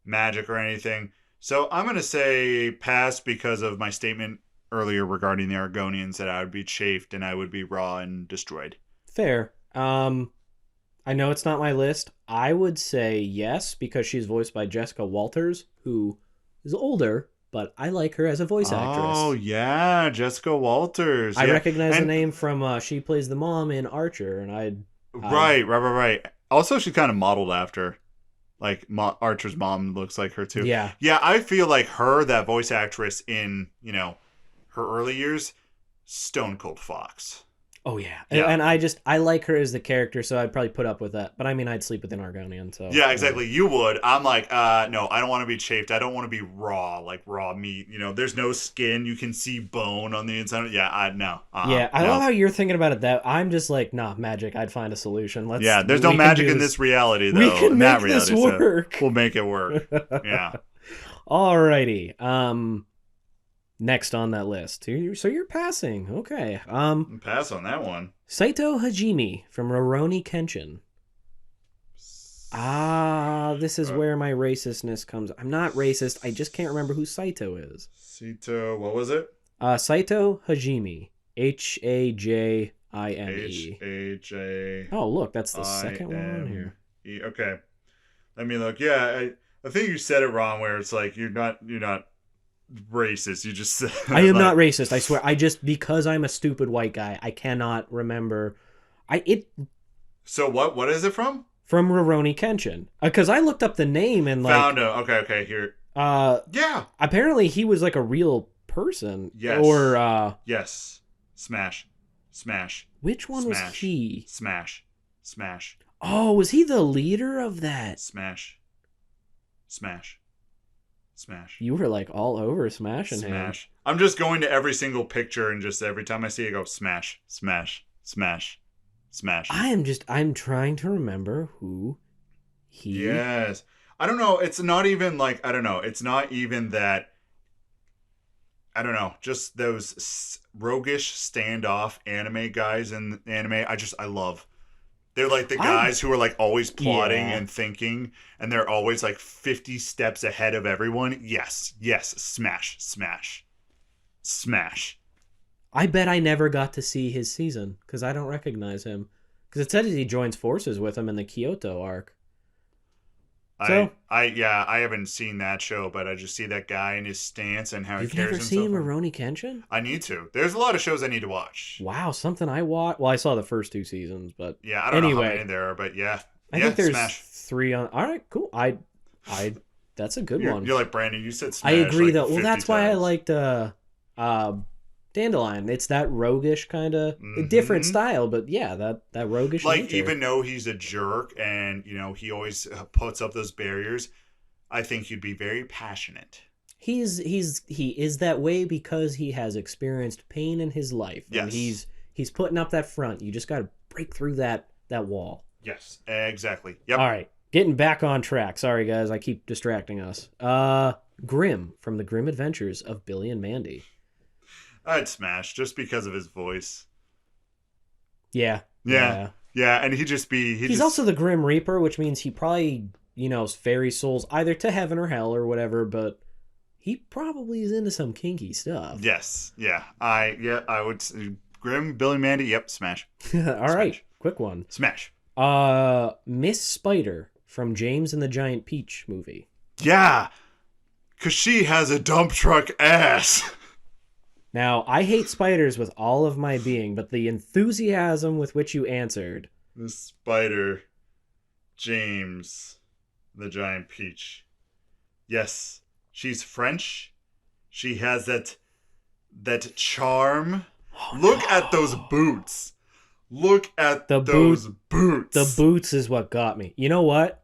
Speaker 2: magic or anything. So I'm gonna say pass because of my statement earlier regarding the Argonians that I would be chafed and I would be raw and destroyed.
Speaker 3: Fair. I know it's not my list. I would say yes because she's voiced by Jessica Walters, who is older, but I like her as a voice actress.
Speaker 2: Oh yeah, Jessica Walters.
Speaker 3: I
Speaker 2: Yeah.
Speaker 3: recognize the name from she plays the mom in Archer, and
Speaker 2: Right. Also, she's kind of modeled after, like Archer's mom looks like her too.
Speaker 3: Yeah.
Speaker 2: I feel like her, that voice actress in her early years, Stone Cold Fox.
Speaker 3: Oh yeah.
Speaker 2: Yeah.
Speaker 3: And I like her as the character, so I'd probably put up with that. But I mean, I'd sleep with an Argonian. So
Speaker 2: Yeah, exactly. You would. I'm like, no, I don't want to be chafed. I don't want to be raw, like raw meat. There's no skin. You can see bone on the inside. Yeah, no.
Speaker 3: Yeah, I love how you're thinking about it. That I'm just like, nah, magic. I'd find a solution.
Speaker 2: There's no magic in this reality, though.
Speaker 3: We can
Speaker 2: in
Speaker 3: make
Speaker 2: that reality,
Speaker 3: this work.
Speaker 2: So we'll make it work. Yeah.
Speaker 3: Alrighty. Next on that list. So you're passing. Okay.
Speaker 2: Pass on that one.
Speaker 3: Saito Hajime from Rurouni Kenshin. This is where my racistness comes. I'm not racist. I just can't remember who Saito is.
Speaker 2: Saito, what was it?
Speaker 3: Saito Hajime. Hajime.
Speaker 2: H-A-J.
Speaker 3: Oh, look, that's the second one on here.
Speaker 2: Okay. Let me look. Yeah, I think you said it wrong where it's like you're not racist. You just said
Speaker 3: I am not racist, I swear. Because I'm a stupid white guy, I cannot remember.
Speaker 2: So what is it from?
Speaker 3: From Rurouni Kenshin. Because I looked up the name and
Speaker 2: found it. Okay, here. Yeah.
Speaker 3: Apparently he was like a real person.
Speaker 2: Yes.
Speaker 3: Or
Speaker 2: yes. Smash.
Speaker 3: Which one was he?
Speaker 2: Smash.
Speaker 3: Oh, was he the leader of that?
Speaker 2: Smash.
Speaker 3: You were like all over smashing him.
Speaker 2: I'm just going to every single picture and just every time I see it, go smash.
Speaker 3: I'm trying to remember who he...
Speaker 2: Yes. I don't know. It's not even like, I don't know. It's not even that, I don't know, just those roguish standoff anime guys in anime. I love. They're like the guys who are like always plotting and thinking, and they're always like 50 steps ahead of everyone. Yes, smash.
Speaker 3: I bet I never got to see his season because I don't recognize him. Because it said he joins forces with him in the Kyoto arc. So
Speaker 2: I haven't seen that show, but I just see that guy and his stance and how he carries himself.
Speaker 3: You've never seen Rurouni Kenshin?
Speaker 2: I need to. There's a lot of shows I need to watch.
Speaker 3: Wow, something I watched. Well, I saw the first 2 seasons, but
Speaker 2: yeah, I don't know how many there are, but yeah.
Speaker 3: I think there's 3 on. All right, cool. That's a good one.
Speaker 2: You're like Brandon. You said Smash.
Speaker 3: I agree
Speaker 2: like
Speaker 3: though. Well, that's why I
Speaker 2: times.
Speaker 3: liked Dandelion. It's that roguish kind of different style, but yeah, that roguish.
Speaker 2: Like
Speaker 3: nature.
Speaker 2: even though he's a jerk and he always puts up those barriers, I think he'd be very passionate.
Speaker 3: He is that way because he has experienced pain in his life.
Speaker 2: Yes.
Speaker 3: And he's putting up that front. You just got to break through that wall.
Speaker 2: Yes, exactly. Yep.
Speaker 3: All right, getting back on track. Sorry guys, I keep distracting us. Grimm from the Grimm Adventures of Billy and Mandy.
Speaker 2: I'd smash just because of his voice.
Speaker 3: Yeah,
Speaker 2: and he's
Speaker 3: also the Grim Reaper, which means he probably ferries souls either to heaven or hell or whatever, but he probably is into some kinky stuff.
Speaker 2: Yes. Yeah. I would Grimm, Billy Mandy, yep, smash.
Speaker 3: All right,
Speaker 2: Smash.
Speaker 3: quick one.
Speaker 2: Smash.
Speaker 3: Miss Spider from James and the Giant Peach movie.
Speaker 2: Yeah. Cause she has a dump truck ass.
Speaker 3: Now, I hate spiders with all of my being, but the enthusiasm with which you answered.
Speaker 2: The Spider, James, the Giant Peach. Yes, she's French. She has that charm. Look at those boots. Look at those boots.
Speaker 3: The boots is what got me. You know what?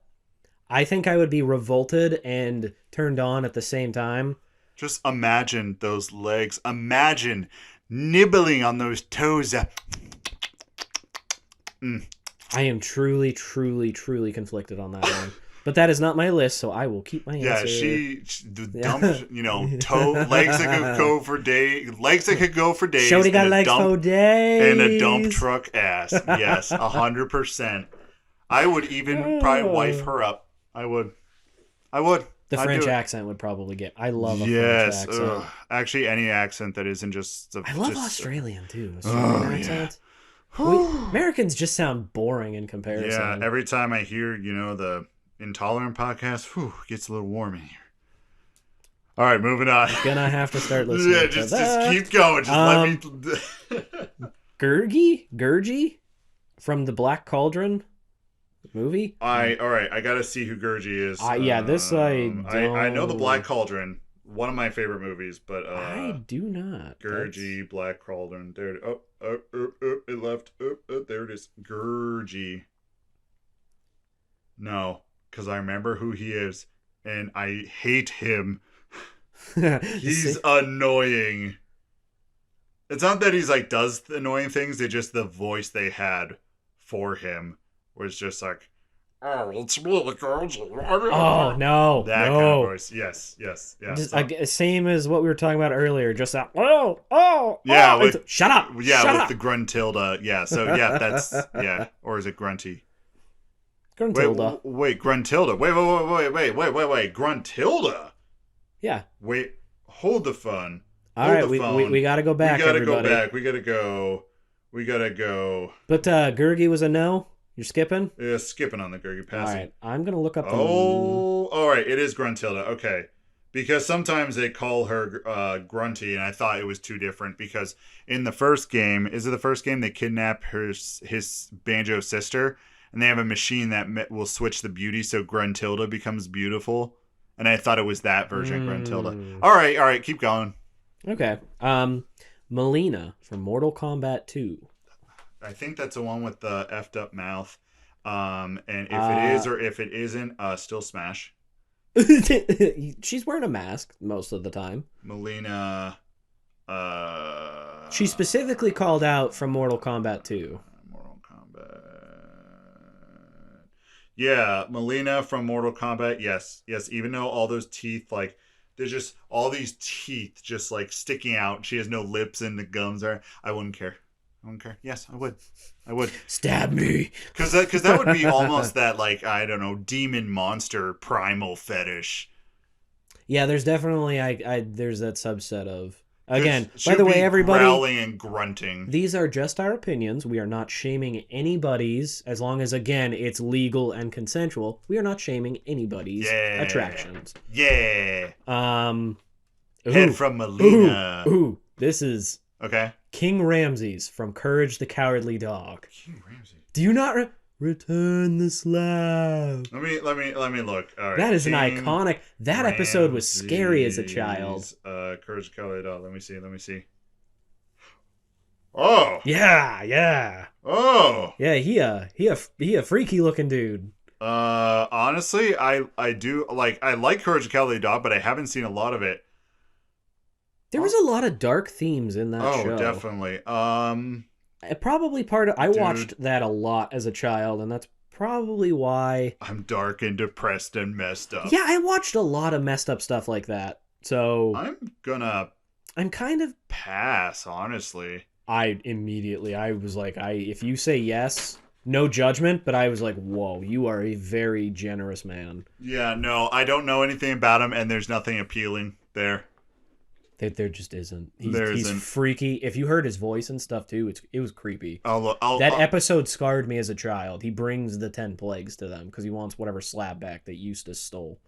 Speaker 3: I think I would be revolted and turned on at the same time.
Speaker 2: Just imagine those legs. Imagine nibbling on those toes.
Speaker 3: I am truly, truly, truly conflicted on that one. But that is not my list, so I will keep my answer.
Speaker 2: Yeah, the dump, toe legs that could go for days. Legs that could go for days.
Speaker 3: Shorty got legs for days.
Speaker 2: And a dump truck ass. Yes, 100%. I would even probably wife her up. I would.
Speaker 3: The French accent would probably get. I love a French accent.
Speaker 2: Ugh. Actually, any accent that isn't just.
Speaker 3: I love Australian too. Australian accents. Yeah. Americans just sound boring in comparison.
Speaker 2: Yeah, every time I hear the Intolerant podcast, gets a little warm in here. All right, moving on.
Speaker 3: Gonna have to start listening.
Speaker 2: Yeah, just keep going. Just let me.
Speaker 3: Gurgi from the Black Cauldron movie.
Speaker 2: All right. I gotta see who Gurgi is.
Speaker 3: I
Speaker 2: know the Black Cauldron. One of my favorite movies, but
Speaker 3: I do not.
Speaker 2: Gurgi, Black Cauldron. There. It left. There it is. Gurgi. No, because I remember who he is, and I hate him. He's annoying. It's not that he's does annoying things. It's just the voice they had for him was just like, oh, it's me, Gurgi.
Speaker 3: Oh no,
Speaker 2: that kind of voice. Yes, yeah.
Speaker 3: Just, same as what we were talking about earlier. Just that.
Speaker 2: Yeah.
Speaker 3: Shut up.
Speaker 2: Yeah,
Speaker 3: shut
Speaker 2: with
Speaker 3: up.
Speaker 2: the Gruntilda. Yeah. So yeah, that's Or is it Grunty?
Speaker 3: Gruntilda.
Speaker 2: Wait, Gruntilda. Wait. Gruntilda.
Speaker 3: Yeah.
Speaker 2: Wait. Hold the phone.
Speaker 3: All right, we got to go back.
Speaker 2: We got to
Speaker 3: everybody.
Speaker 2: go back. We got to go.
Speaker 3: But Gurgi was a no. You're skipping?
Speaker 2: Yeah, skipping on the Gurgi. Passing.
Speaker 3: All right, I'm gonna look up.
Speaker 2: All right. It is Gruntilda. Okay. Because sometimes they call her Grunty, and I thought it was too different. Because in the first game, they kidnap his Banjo sister, and they have a machine that will switch the beauty, so Gruntilda becomes beautiful. And I thought it was that version, Gruntilda. All right, keep going.
Speaker 3: Okay. Melina from Mortal Kombat 2.
Speaker 2: I think that's the one with the effed up mouth. And if it is or if it isn't, still smash.
Speaker 3: She's wearing a mask most of the time.
Speaker 2: Melina.
Speaker 3: She specifically called out from Mortal Kombat 2.
Speaker 2: Mortal Kombat. Yeah, Melina from Mortal Kombat. Yes. Even though all those teeth, there's just all these teeth just sticking out. She has no lips and the gums are. I wouldn't care. Yes, I would. Stab me. Because that would be almost that, I don't know, demon monster primal fetish.
Speaker 3: Yeah, there's definitely, there's that subset of... Again, by the way, everybody...
Speaker 2: growling and grunting.
Speaker 3: These are just our opinions. We are not shaming anybody's, as long as, again, it's legal and consensual. We are not shaming anybody's attractions.
Speaker 2: Yeah.
Speaker 3: Head
Speaker 2: from Melina.
Speaker 3: Ooh, this is...
Speaker 2: Okay.
Speaker 3: King Ramses from Courage the Cowardly Dog.
Speaker 2: King Ramses.
Speaker 3: Do you not return the slab?
Speaker 2: Let me look. All right.
Speaker 3: That is an iconic. That episode was scary as a child.
Speaker 2: Courage the Cowardly Dog. Let me see. Oh.
Speaker 3: Yeah.
Speaker 2: Oh.
Speaker 3: Yeah, he a freaky looking dude.
Speaker 2: Honestly, I do I like Courage the Cowardly Dog, but I haven't seen a lot of it.
Speaker 3: There was a lot of dark themes in that show.
Speaker 2: Oh, definitely.
Speaker 3: Probably I watched that a lot as a child, and that's probably why...
Speaker 2: I'm dark and depressed and messed up.
Speaker 3: Yeah, I watched a lot of messed up stuff like that, so...
Speaker 2: I'm kind of... pass, honestly.
Speaker 3: I was like, if you say yes... No judgment, but I was like, whoa, you are a very generous man.
Speaker 2: Yeah, no, I don't know anything about him, and there's nothing appealing. There.
Speaker 3: There just isn't. He's
Speaker 2: Isn't.
Speaker 3: freaky. If you heard his voice and stuff too, it was creepy.
Speaker 2: That
Speaker 3: episode scarred me as a child. He brings the 10 plagues to them because he wants whatever slab back that Eustace stole.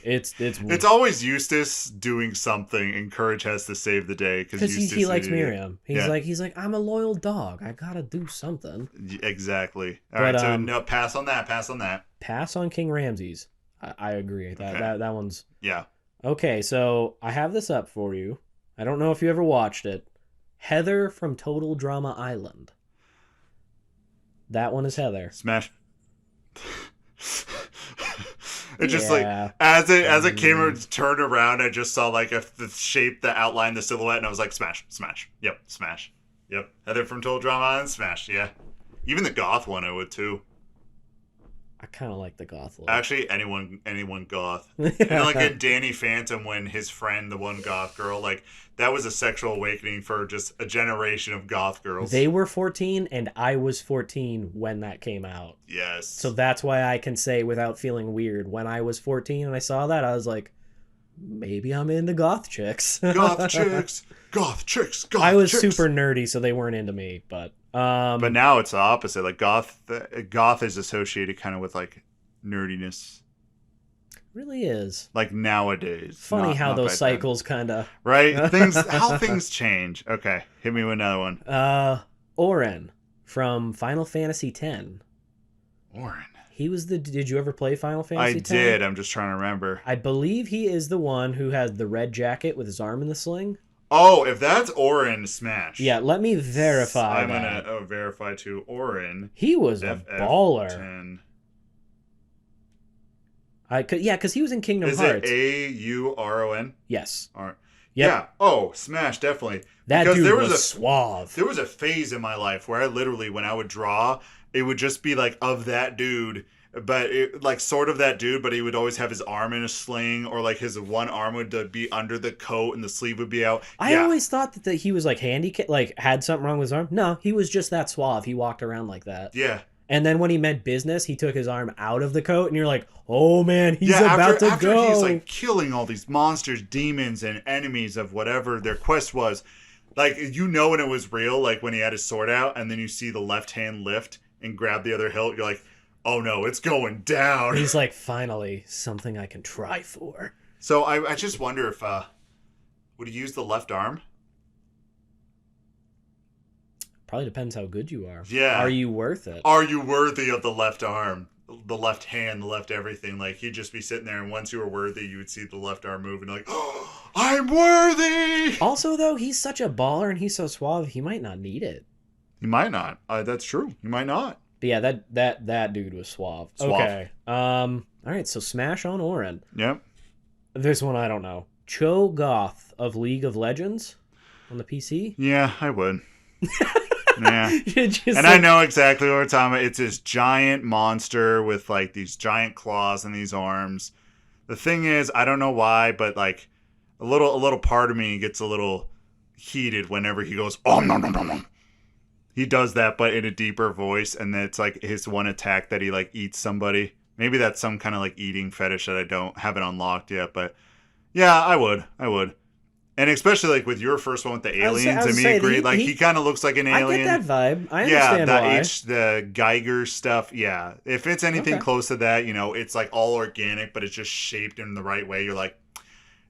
Speaker 3: It's
Speaker 2: always Eustace doing something, and Courage has to save the day because
Speaker 3: he likes Miriam. He's like I'm a loyal dog. I gotta do something.
Speaker 2: Exactly. All right. So no, pass on that.
Speaker 3: Pass on King Ramses. I agree. That one's Okay, so I have this up for you. I don't know if you ever watched it. Heather from Total Drama Island. That one is Heather.
Speaker 2: Smash. It just like as it came turned around, I just saw like the shape that outlined the silhouette, and I was like, smash. Yep, smash. Yep. Heather from Total Drama Island, smash. Yeah. Even the goth one, I would too.
Speaker 3: I kind of like the goth look.
Speaker 2: Actually, anyone goth. And like in Danny Phantom, when his friend, the one goth girl, like that was a sexual awakening for just a generation of goth girls.
Speaker 3: They were 14 and I was 14 when that came out.
Speaker 2: Yes.
Speaker 3: So that's why I can say without feeling weird, when I was 14 and I saw that, I was like, maybe I'm into goth chicks.
Speaker 2: Goth chicks.
Speaker 3: I was super nerdy, so they weren't into me, but
Speaker 2: now it's the opposite. Like goth is associated kind of with like nerdiness.
Speaker 3: Really is.
Speaker 2: Like nowadays.
Speaker 3: Funny how those cycles kind of
Speaker 2: right. How things change. Okay, hit me with another one.
Speaker 3: Orin from Final Fantasy X.
Speaker 2: Orin.
Speaker 3: He was did you ever play Final Fantasy X?
Speaker 2: I did. I'm just trying to remember.
Speaker 3: I believe he is the one who has the red jacket with his arm in the sling.
Speaker 2: Oh, if that's Orin, smash.
Speaker 3: Yeah, let me verify.
Speaker 2: I'm gonna verify too. Orin.
Speaker 3: He was a baller.
Speaker 2: 10.
Speaker 3: Because he was in Kingdom Hearts.
Speaker 2: Is it Auron?
Speaker 3: Yes.
Speaker 2: Yep.
Speaker 3: Yeah.
Speaker 2: Oh, smash, definitely.
Speaker 3: That because dude was suave.
Speaker 2: There was a phase in my life where I literally, when I would draw, it would just be like of that dude. But like sort of that dude, but he would always have his arm in a sling, or like his one arm would be under the coat and the sleeve would be out.
Speaker 3: I always thought that he was like handicapped, like had something wrong with his arm. No, he was just that suave. He walked around like that.
Speaker 2: Yeah.
Speaker 3: And then when he meant business, he took his arm out of the coat, and you're like, oh man, he's about to go.
Speaker 2: After he's like killing all these monsters, demons, and enemies of whatever their quest was, like you know when it was real, like when he had his sword out, and then you see the left hand lift and grab the other hilt, you're like, oh no, it's going down.
Speaker 3: He's like, finally, something I can try for.
Speaker 2: So I just wonder if, would he use the left arm?
Speaker 3: Probably depends how good you are.
Speaker 2: Yeah.
Speaker 3: Are you worth it?
Speaker 2: Are you worthy of the left arm? The left hand, the left everything. Like, he'd just be sitting there, and once you were worthy, you would see the left arm move, and like, oh, I'm worthy!
Speaker 3: Also, though, he's such a baller, and he's so suave, he might not need it.
Speaker 2: He might not. That's true. He might not.
Speaker 3: But yeah, that dude was suave. Okay. All right, so smash on Orin.
Speaker 2: Yep.
Speaker 3: This one I don't know. Cho'Gath of League of Legends on the PC?
Speaker 2: Yeah, I would. Yeah. And I know exactly what we're talking about. It's this giant monster with like these giant claws and these arms. The thing is, I don't know why, but like a little part of me gets a little heated whenever he goes, oh no no no no. He does that, but in a deeper voice, and then it's like his one attack that he like eats somebody. Maybe that's some kind of like eating fetish that I haven't unlocked yet. But yeah, I would, and especially like with your first one with the aliens, and me agree. Like he kind of looks like an alien.
Speaker 3: I get that vibe. I understand why.
Speaker 2: The Geiger stuff. Yeah, if it's anything close to that, you know, it's like all organic, but it's just shaped in the right way. You're like,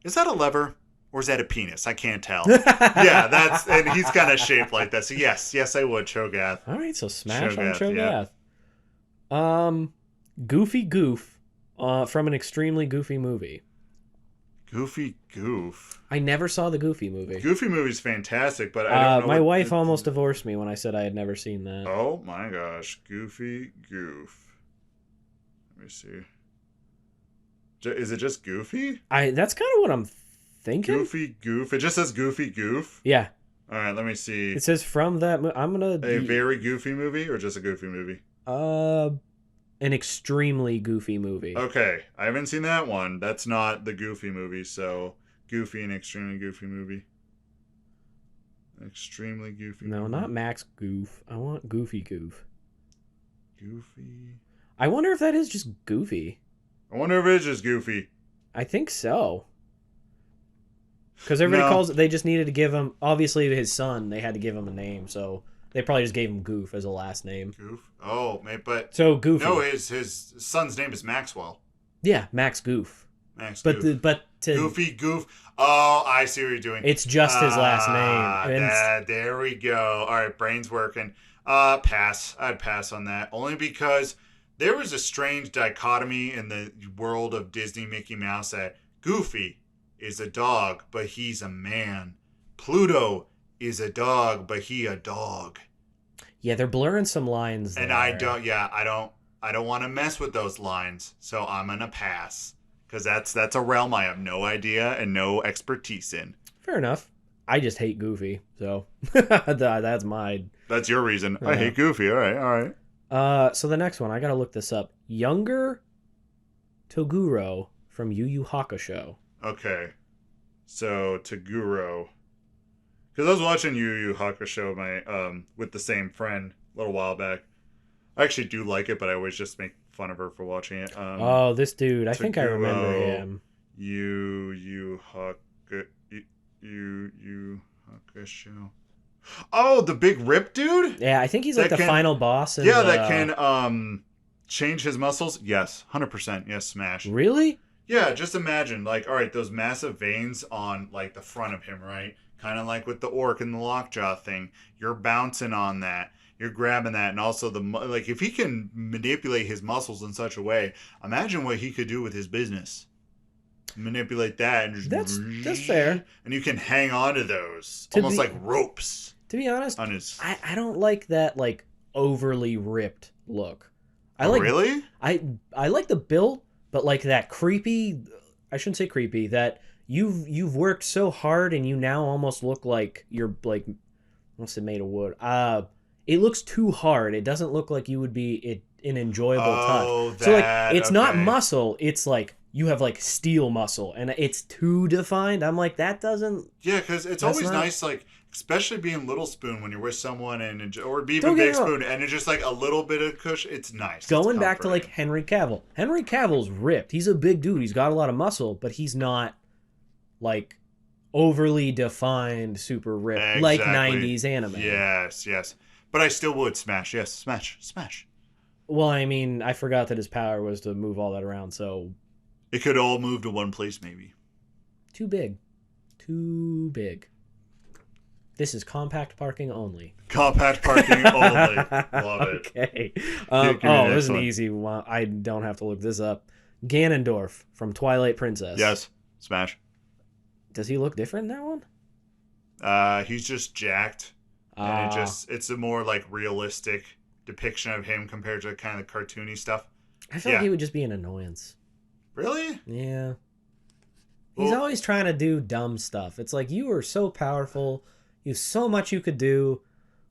Speaker 2: is that a lever? Or is that a penis? I can't tell. Yeah, and he's kind of shaped like that. So yes, I would. Cho'Gath.
Speaker 3: All right, so smash on Cho'Gath. Yeah. Goofy Goof from an extremely goofy movie.
Speaker 2: Goofy Goof.
Speaker 3: I never saw the Goofy movie.
Speaker 2: Goofy movie's fantastic, but I don't know.
Speaker 3: My wife almost divorced me when I said I had never seen that.
Speaker 2: Oh my gosh, Goofy Goof. Let me see. Is it just Goofy?
Speaker 3: That's kind of what I'm thinking.
Speaker 2: Goofy Goof. It just says Goofy Goof.
Speaker 3: Yeah.
Speaker 2: All right, let me see.
Speaker 3: It says from that. I'm gonna.
Speaker 2: A very goofy movie or just a goofy movie?
Speaker 3: An extremely goofy movie.
Speaker 2: Okay, I haven't seen that one. That's not the Goofy movie. So Goofy and extremely goofy movie. Extremely goofy.
Speaker 3: No,
Speaker 2: movie.
Speaker 3: not Max Goof. I want Goofy Goof.
Speaker 2: Goofy.
Speaker 3: I wonder if that is just Goofy.
Speaker 2: I wonder if it is just Goofy.
Speaker 3: I think so. Because everybody
Speaker 2: No.
Speaker 3: calls it. They just needed to give him. Obviously, his son. They had to give him a name, so they probably just gave him Goof as a last name.
Speaker 2: Goof. Oh, mate, but
Speaker 3: So Goofy.
Speaker 2: no, his son's name is Maxwell.
Speaker 3: Yeah, Max Goof.
Speaker 2: Max
Speaker 3: But
Speaker 2: Goof. Goofy Goof. Oh, I see what you're doing.
Speaker 3: It's just his last name. And
Speaker 2: There we go. All right, brain's working. Pass. I'd pass on that. Only because there was a strange dichotomy in the world of Disney Mickey Mouse that Goofy is a dog, but he's a man. Pluto is a dog, but he a dog.
Speaker 3: yeah, they're blurring some lines.
Speaker 2: And
Speaker 3: there.
Speaker 2: I don't want to mess with those lines, so I'm gonna pass. Because that's a realm I have no idea and no expertise in.
Speaker 3: Fair enough. I just hate Goofy, so that's my.
Speaker 2: That's your reason.
Speaker 3: Yeah.
Speaker 2: I hate Goofy. All right.
Speaker 3: So the next one, I gotta look this up. Younger Toguro from Yu Yu Hakusho.
Speaker 2: Okay. So Toguro. Because I was watching Yu Yu Hakusho with the same friend a little while back. I actually do like it, but I always just make fun of her for watching it.
Speaker 3: Oh, this dude. I think I remember him.
Speaker 2: Yu Yu Hakusho. Oh, the big rip dude?
Speaker 3: Yeah, I think he's like
Speaker 2: That
Speaker 3: the
Speaker 2: can-
Speaker 3: final boss. In
Speaker 2: Yeah,
Speaker 3: the...
Speaker 2: that can change his muscles. Yes, 100%. Yes, smash.
Speaker 3: Really?
Speaker 2: Yeah, just imagine, like, all right, those massive veins on, like, the front of him, right? Kind of like with the orc and the lockjaw thing. You're bouncing on that. You're grabbing that. And also, like, if he can manipulate his muscles in such a way, imagine what he could do with his business. Manipulate that and just...
Speaker 3: That's fair.
Speaker 2: And you can hang on to those.
Speaker 3: To
Speaker 2: almost
Speaker 3: be-
Speaker 2: like ropes
Speaker 3: To be honest,
Speaker 2: on his...
Speaker 3: I don't like that, like, overly ripped look. I
Speaker 2: Oh,
Speaker 3: like
Speaker 2: really?
Speaker 3: I like the build, but like that creepy, I shouldn't say creepy, that you've worked so hard and you now almost look like you're like, what's it made of wood? It looks too hard. It doesn't look like you would be an enjoyable touch. So like it's not muscle, it's like you have like steel muscle and it's too defined. I'm like, that doesn't.
Speaker 2: Yeah, because it's
Speaker 3: That's
Speaker 2: always
Speaker 3: not-
Speaker 2: nice, like, especially being Little Spoon when you're with someone or even
Speaker 3: Don't get
Speaker 2: Big
Speaker 3: me wrong.
Speaker 2: Spoon and it's just like a little bit of cushion. It's nice.
Speaker 3: Going
Speaker 2: It's
Speaker 3: back to like
Speaker 2: comforting.
Speaker 3: Henry Cavill. Henry Cavill's ripped. He's a big dude. He's got a lot of muscle, but he's not like overly defined, super ripped like
Speaker 2: Exactly.
Speaker 3: 90s anime.
Speaker 2: Yes. But I still would smash. Yes, smash.
Speaker 3: Well, I mean, I forgot that his power was to move all that around, so
Speaker 2: It could all move to one place, maybe.
Speaker 3: too big. Too big. This is compact parking only.
Speaker 2: Compact parking only. Love it.
Speaker 3: Okay.
Speaker 2: Give me the
Speaker 3: This
Speaker 2: next
Speaker 3: is an
Speaker 2: one.
Speaker 3: easy one. I don't have to look this up. Ganondorf from Twilight Princess.
Speaker 2: Yes, smash.
Speaker 3: Does he look different in that one?
Speaker 2: He's just jacked. And it's a more like realistic depiction of him compared to kind of the cartoony stuff.
Speaker 3: I feel like he would just be an annoyance.
Speaker 2: Really?
Speaker 3: Yeah. He's
Speaker 2: Well-
Speaker 3: always trying to do dumb stuff. It's like, you are so powerful. You have so much you could do.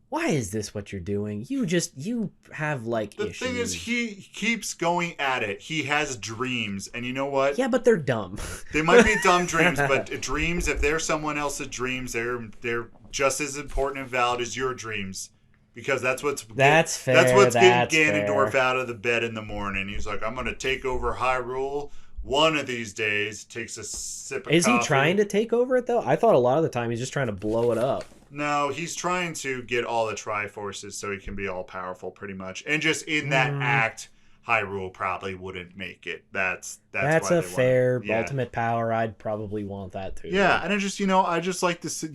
Speaker 3: Why is this what you're doing? You have like
Speaker 2: The
Speaker 3: issues.
Speaker 2: thing is, he keeps going at it. He has dreams, and you know what?
Speaker 3: Yeah, but they're dumb.
Speaker 2: They might be dumb dreams, but dreams, if they're someone else's dreams, they're just as important and valid as your dreams. Because that's what's
Speaker 3: That's fair.
Speaker 2: That's what's
Speaker 3: That's
Speaker 2: getting Ganondorf
Speaker 3: fair.
Speaker 2: out of the bed in the morning. He's like, I'm gonna take over Hyrule one of these days. Takes a sip of
Speaker 3: Is he
Speaker 2: coffee.
Speaker 3: trying to take over it though? I thought a lot of the time he's just trying to blow it up.
Speaker 2: No, he's trying to get all the Triforces so he can be all powerful, pretty much. And just in that act, Hyrule probably wouldn't make it. That's why
Speaker 3: That's
Speaker 2: they
Speaker 3: a
Speaker 2: want it.
Speaker 3: fair
Speaker 2: Yeah.
Speaker 3: ultimate power. I'd probably want that too.
Speaker 2: Yeah, and I just like to sit,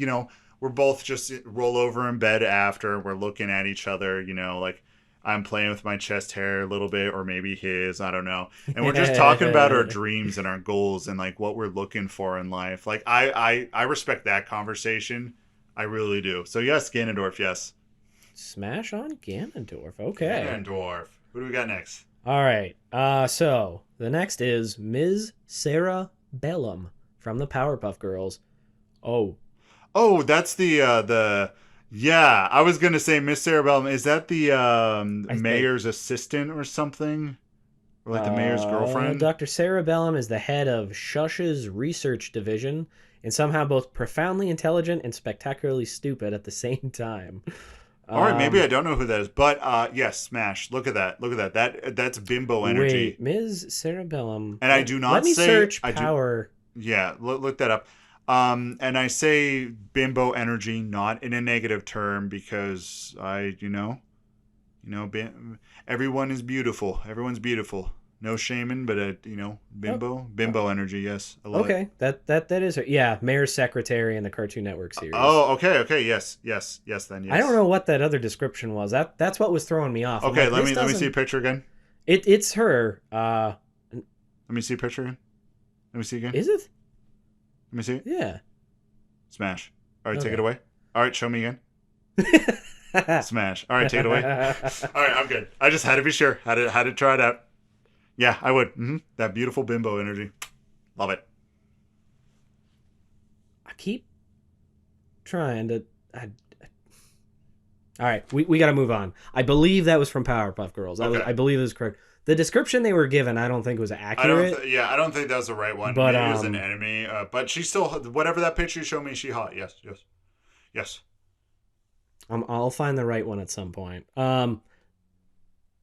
Speaker 2: we're both just roll over in bed after, we're looking at each other, like I'm playing with my chest hair a little bit, or maybe his, I don't know. And we're just talking about our dreams and our goals and like what we're looking for in life. Like I respect that conversation. I really do. So yes, Ganondorf, yes.
Speaker 3: Smash on Ganondorf. Okay.
Speaker 2: Ganondorf. Who do we got next?
Speaker 3: All right. So the next is Ms. Sarah Bellum from the Powerpuff Girls. Oh,
Speaker 2: That's the yeah, I was gonna say Miss Sarah Bellum. Is that the mayor's assistant or something? Or like the mayor's girlfriend?
Speaker 3: Dr. Sarah Bellum is the head of Shush's research division and somehow both profoundly intelligent and spectacularly stupid at the same time.
Speaker 2: All right, maybe I don't know who that is, but yes, smash. Look at that. That's bimbo energy.
Speaker 3: Wait, Ms. Sarah Bellum.
Speaker 2: And I do not
Speaker 3: Let me
Speaker 2: say-
Speaker 3: search
Speaker 2: I do-
Speaker 3: power.
Speaker 2: Yeah, look that up. And I say bimbo energy not in a negative term because everyone is beautiful. Everyone's beautiful. No shaming, but bimbo energy. Yes, I love
Speaker 3: it. That is her. Yeah, Mayor's secretary in the Cartoon Network series.
Speaker 2: Oh, okay, yes. Then yes.
Speaker 3: I don't know what that other description was. That's what was throwing me off.
Speaker 2: Okay, let me see a picture again.
Speaker 3: It's her.
Speaker 2: Let me see a picture again. Let me see again.
Speaker 3: Is it?
Speaker 2: Let me see it.
Speaker 3: Yeah.
Speaker 2: Smash. All right, take it away. All right, show me again. Smash. All right, take it away. All right, I'm good. I just had to be sure. Had to try it out. Yeah, I would. That beautiful bimbo energy. Love it.
Speaker 3: I keep trying to... All right, we got to move on. I believe that was from Powerpuff Girls. I believe it was correct. The description they were given, I don't think was accurate.
Speaker 2: I don't think that was the right one.
Speaker 3: But,
Speaker 2: maybe it was an enemy. But she still, whatever that picture you showed me, she hot. Yes.
Speaker 3: I'll find the right one at some point.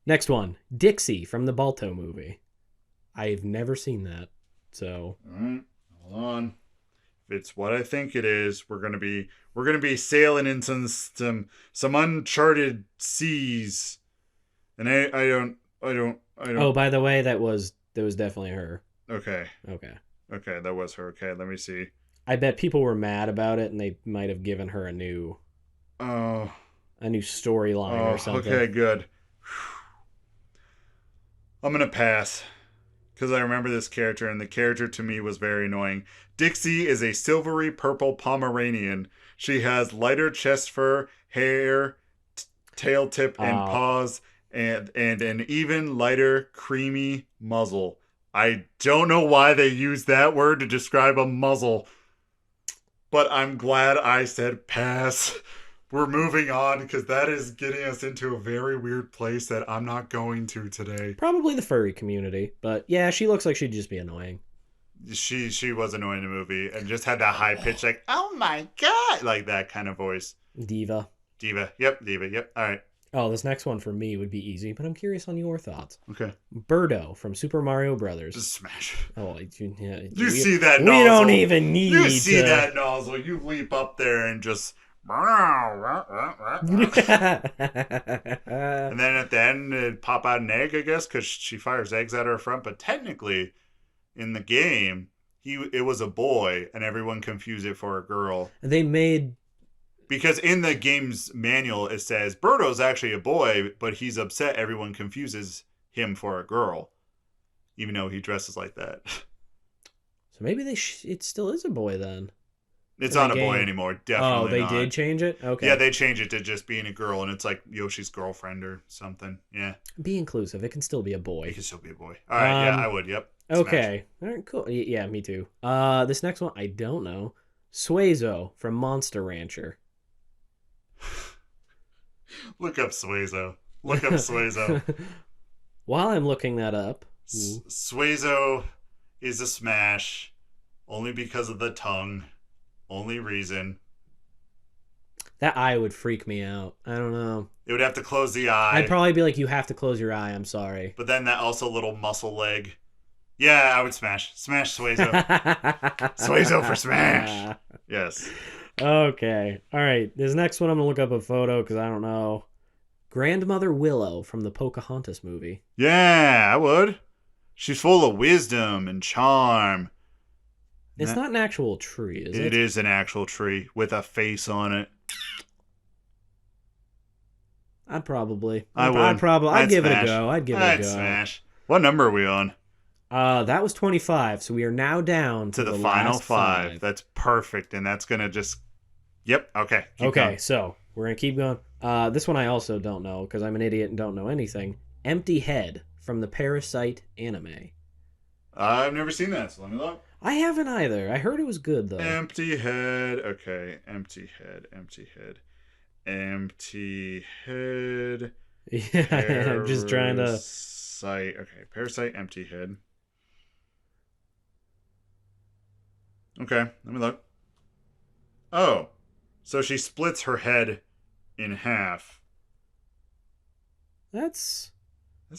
Speaker 3: Next one, Dixie from the Balto movie. I've never seen that, so.
Speaker 2: All right, hold on. If it's what I think it is, we're gonna be sailing in some uncharted seas, and I don't.
Speaker 3: Oh, by the way, that was definitely her.
Speaker 2: Okay, that was her. Okay, let me see.
Speaker 3: I bet people were mad about it, and they might have given her a new storyline or something.
Speaker 2: Okay, good. I'm gonna pass because I remember this character, and the character to me was very annoying. Dixie is a silvery purple Pomeranian. She has lighter chest fur, hair, tail tip, and paws, and an even lighter, creamy muzzle. I don't know why they use that word to describe a muzzle, but I'm glad I said pass. We're moving on because that is getting us into a very weird place that I'm not going to today.
Speaker 3: Probably the furry community, but yeah, she looks like she'd just be annoying.
Speaker 2: She was annoying in the movie and just had that high pitch, like, oh my god, like that kind of voice.
Speaker 3: Diva.
Speaker 2: Yep. All right.
Speaker 3: Oh, this next one for me would be easy, but I'm curious on your thoughts.
Speaker 2: Okay.
Speaker 3: Birdo from Super Mario Brothers.
Speaker 2: Just smash.
Speaker 3: Oh,
Speaker 2: you see that nozzle.
Speaker 3: We don't even need
Speaker 2: You see that nozzle. You leap up there and just... and then at the end, it'd pop out an egg, I guess, because she fires eggs at her front. But technically, in the game, it was a boy, and everyone confused it for a girl.
Speaker 3: They made...
Speaker 2: Because in the game's manual, it says, Birdo's actually a boy, but he's upset everyone confuses him for a girl, even though he dresses like that.
Speaker 3: So maybe it still is a boy then.
Speaker 2: It's not a boy anymore, definitely.
Speaker 3: Oh, they
Speaker 2: not.
Speaker 3: did change it? Okay.
Speaker 2: Yeah, they changed it to just being a girl, and it's like Yoshi's girlfriend or something. Yeah.
Speaker 3: Be inclusive. It can still be a boy.
Speaker 2: It can still be a boy. All right, yeah, I would, yep.
Speaker 3: Okay. All right, cool. Yeah, me too. This next one, I don't know. Suezo from Monster Rancher.
Speaker 2: Look up Suezo.
Speaker 3: While I'm looking that up.
Speaker 2: Suezo is a smash, only because of the tongue. Only reason.
Speaker 3: That eye would freak me out. I don't know.
Speaker 2: It would have to close the eye.
Speaker 3: I'd probably be like, you have to close your eye. I'm sorry.
Speaker 2: But then that also little muscle leg. Yeah, I would smash. Smash Suezo. Suezo for smash. Yes.
Speaker 3: Okay. All right. This next one, I'm going to look up a photo because I don't know. Grandmother Willow from the Pocahontas movie.
Speaker 2: Yeah, I would. She's full of wisdom and charm.
Speaker 3: It's not an actual tree, is it?
Speaker 2: It is an actual tree with a face on it.
Speaker 3: I'd give it a go. I'd
Speaker 2: smash. What number are we on?
Speaker 3: That was 25, so we are now down to the
Speaker 2: final
Speaker 3: last
Speaker 2: 5. That's perfect, and that's gonna just... Yep, okay.
Speaker 3: Keep going. So we're gonna keep going. This one I also don't know, because I'm an idiot and don't know anything. Empty Head from the Parasite anime.
Speaker 2: I've never seen that, so let me look.
Speaker 3: I haven't either. I heard it was good, though.
Speaker 2: Empty Head. Okay, Empty Head.
Speaker 3: Yeah, I'm just trying to...
Speaker 2: Parasite. Okay, Parasite, Empty Head. Okay, let me look. Oh, so she splits her head in half.
Speaker 3: That's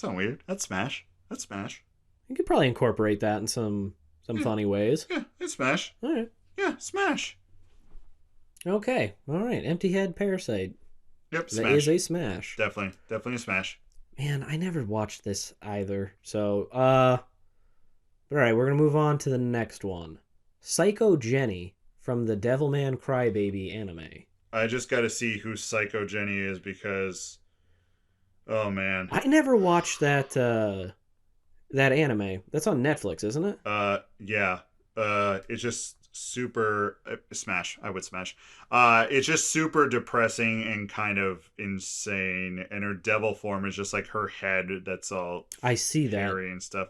Speaker 2: not weird. That's smash.
Speaker 3: You could probably incorporate that in some funny ways.
Speaker 2: Yeah, it's smash.
Speaker 3: All right.
Speaker 2: Yeah, smash.
Speaker 3: Okay, all right. Empty Head Parasite.
Speaker 2: Yep,
Speaker 3: That
Speaker 2: smash.
Speaker 3: is a smash.
Speaker 2: Definitely a smash.
Speaker 3: Man, I never watched this either. So, all right, we're gonna move on to the next one. Psycho Jenny from the Devilman Crybaby anime.
Speaker 2: I just got to see who Psycho Jenny is because, oh man,
Speaker 3: I never watched that that anime. That's on Netflix, isn't it?
Speaker 2: yeah, it's just super smash. I would smash. It's just super depressing and kind of insane, and her devil form is just like her head. That's all.
Speaker 3: I see that.
Speaker 2: Hairy and stuff.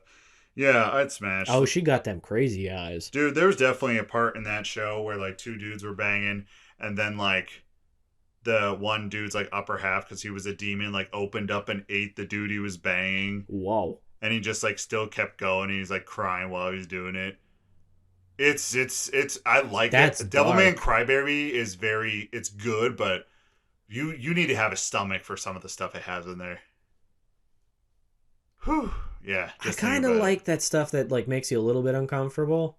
Speaker 2: Yeah, I'd smash.
Speaker 3: Oh, she got them crazy eyes.
Speaker 2: Dude, there was definitely a part in that show where like two dudes were banging, and then like the one dude's like upper half because he was a demon like opened up and ate the dude he was banging.
Speaker 3: Whoa.
Speaker 2: And he just like still kept going. And he's like crying while he's doing it. It's I like
Speaker 3: That's
Speaker 2: it. Devilman
Speaker 3: dark.
Speaker 2: Crybaby is it's good, but you need to have a stomach for some of the stuff it has in there. Whew. Yeah.
Speaker 3: I kind of like that stuff that like makes you a little bit uncomfortable.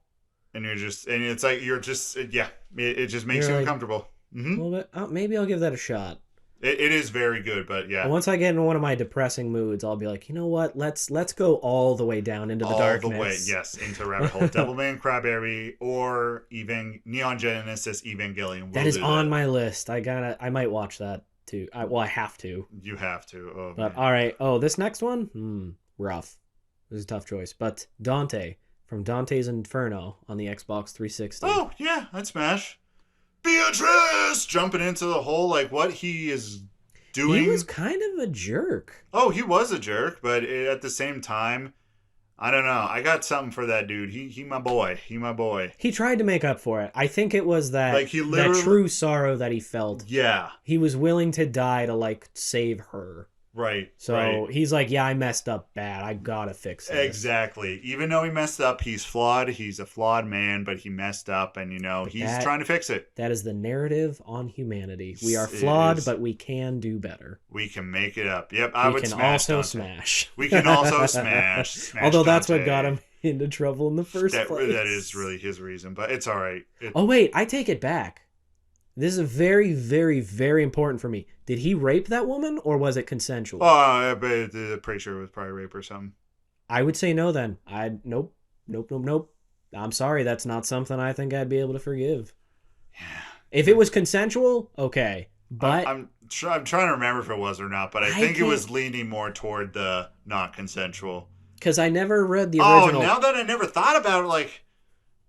Speaker 2: And it's like you're just yeah, it just makes you
Speaker 3: like,
Speaker 2: uncomfortable.
Speaker 3: A little bit. Oh, maybe I'll give that a shot.
Speaker 2: It is very good, but yeah.
Speaker 3: Once I get in one of my depressing moods, I'll be like, you know what? Let's go all the way down into the darkness.
Speaker 2: All the way, yes, into rabbit hole. Devilman Crybaby or even Neon Genesis Evangelion.
Speaker 3: That is on my list. I might watch that too. I have to.
Speaker 2: You have to. Oh,
Speaker 3: but
Speaker 2: man.
Speaker 3: all right. Oh, this next one, rough. This is a tough choice. But Dante from Dante's Inferno on the Xbox 360.
Speaker 2: Oh yeah, I'd smash. Beatrice jumping into the hole like what he is doing.
Speaker 3: He was kind of a jerk.
Speaker 2: Oh, he was a jerk, but at the same time, I don't know. I got something for that dude. He my boy. He my boy.
Speaker 3: He tried to make up for it. I think it was that
Speaker 2: like
Speaker 3: that true sorrow that he felt.
Speaker 2: Yeah.
Speaker 3: He was willing to die to like save her.
Speaker 2: Right.
Speaker 3: So
Speaker 2: right.
Speaker 3: he's like, yeah, I messed up bad. I gotta fix it.
Speaker 2: Exactly. Even though he messed up, he's flawed. He's a flawed man, but he messed up, and he's trying to fix it.
Speaker 3: That is the narrative on humanity. We are flawed, but we can do better.
Speaker 2: We can make it up. Yep, I would smash.
Speaker 3: We can also smash.
Speaker 2: We can also smash.
Speaker 3: Although that's what got him into trouble in the first place.
Speaker 2: That is really his reason, but it's all right.
Speaker 3: Oh wait, I take it back. This is very, very, very important for me. Did he rape that woman, or was it consensual?
Speaker 2: Oh, I'm pretty sure it was probably rape or something.
Speaker 3: I would say no then. Nope. I'm sorry, that's not something I think I'd be able to forgive.
Speaker 2: Yeah.
Speaker 3: If it was consensual, okay. But
Speaker 2: I'm trying to remember if it was or not, but I think it was leaning more toward the not consensual.
Speaker 3: Because I never read the original.
Speaker 2: Oh, now that I never thought about it, like...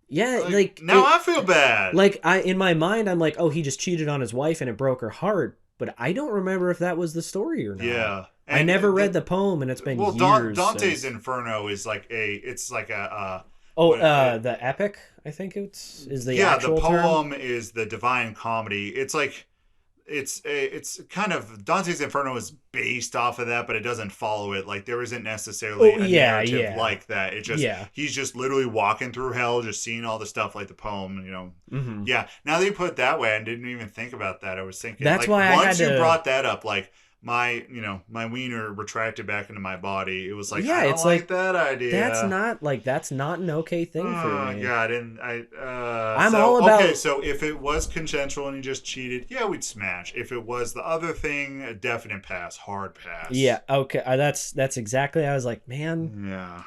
Speaker 3: Yeah,
Speaker 2: now I feel bad.
Speaker 3: Like in my mind, I'm like, oh, he just cheated on his wife and it broke her heart. But I don't remember if that was the story or not.
Speaker 2: Yeah,
Speaker 3: I never read the poem, and it's been years.
Speaker 2: Dante's Inferno is like the
Speaker 3: epic. I think is the actual
Speaker 2: the poem
Speaker 3: term.
Speaker 2: is the Divine Comedy. It's like it's kind of Dante's Inferno is based off of that, but it doesn't follow it. Like there isn't necessarily a narrative like that. It just he's just literally walking through hell, just seeing all the stuff like the poem.
Speaker 3: Mm-hmm.
Speaker 2: Yeah. Now that you put it that way, I didn't even think about that. I was thinking
Speaker 3: that's
Speaker 2: like,
Speaker 3: why
Speaker 2: once you brought that up, like my wiener retracted back into my body. It was like, I don't like that idea.
Speaker 3: That's not an okay thing for me.
Speaker 2: Yeah,
Speaker 3: I'm all about.
Speaker 2: Okay, so if it was consensual and he just cheated, yeah, we'd smash. If it was the other thing, a definite pass, hard pass.
Speaker 3: Yeah, okay, that's exactly. I was like, man.
Speaker 2: Yeah.